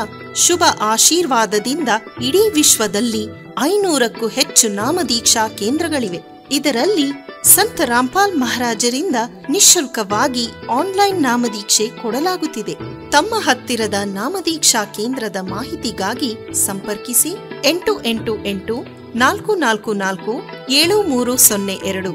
ಶುಭ ಆಶೀರ್ವಾದದಿಂದ ಇಡೀ ವಿಶ್ವದಲ್ಲಿ 500ಕ್ಕೂ ಹೆಚ್ಚು ನಾಮದೀಕ್ಷಾ ಕೇಂದ್ರಗಳಿವೆ. ಇದರಲ್ಲಿ ಸಂತ ರಾಮ್ಪಾಲ್ ಮಹಾರಾಜರಿಂದ ನಿಶುಲ್ಕವಾಗಿ ಆನ್ಲೈನ್ ನಾಮದೀಕ್ಷೆ ಕೊಡಲಾಗುತ್ತಿದೆ. ತಮ್ಮ ಹತ್ತಿರದ ನಾಮದೀಕ್ಷಾ ಕೇಂದ್ರದ ಮಾಹಿತಿಗಾಗಿ ಸಂಪರ್ಕಿಸಿ 888 444 7302.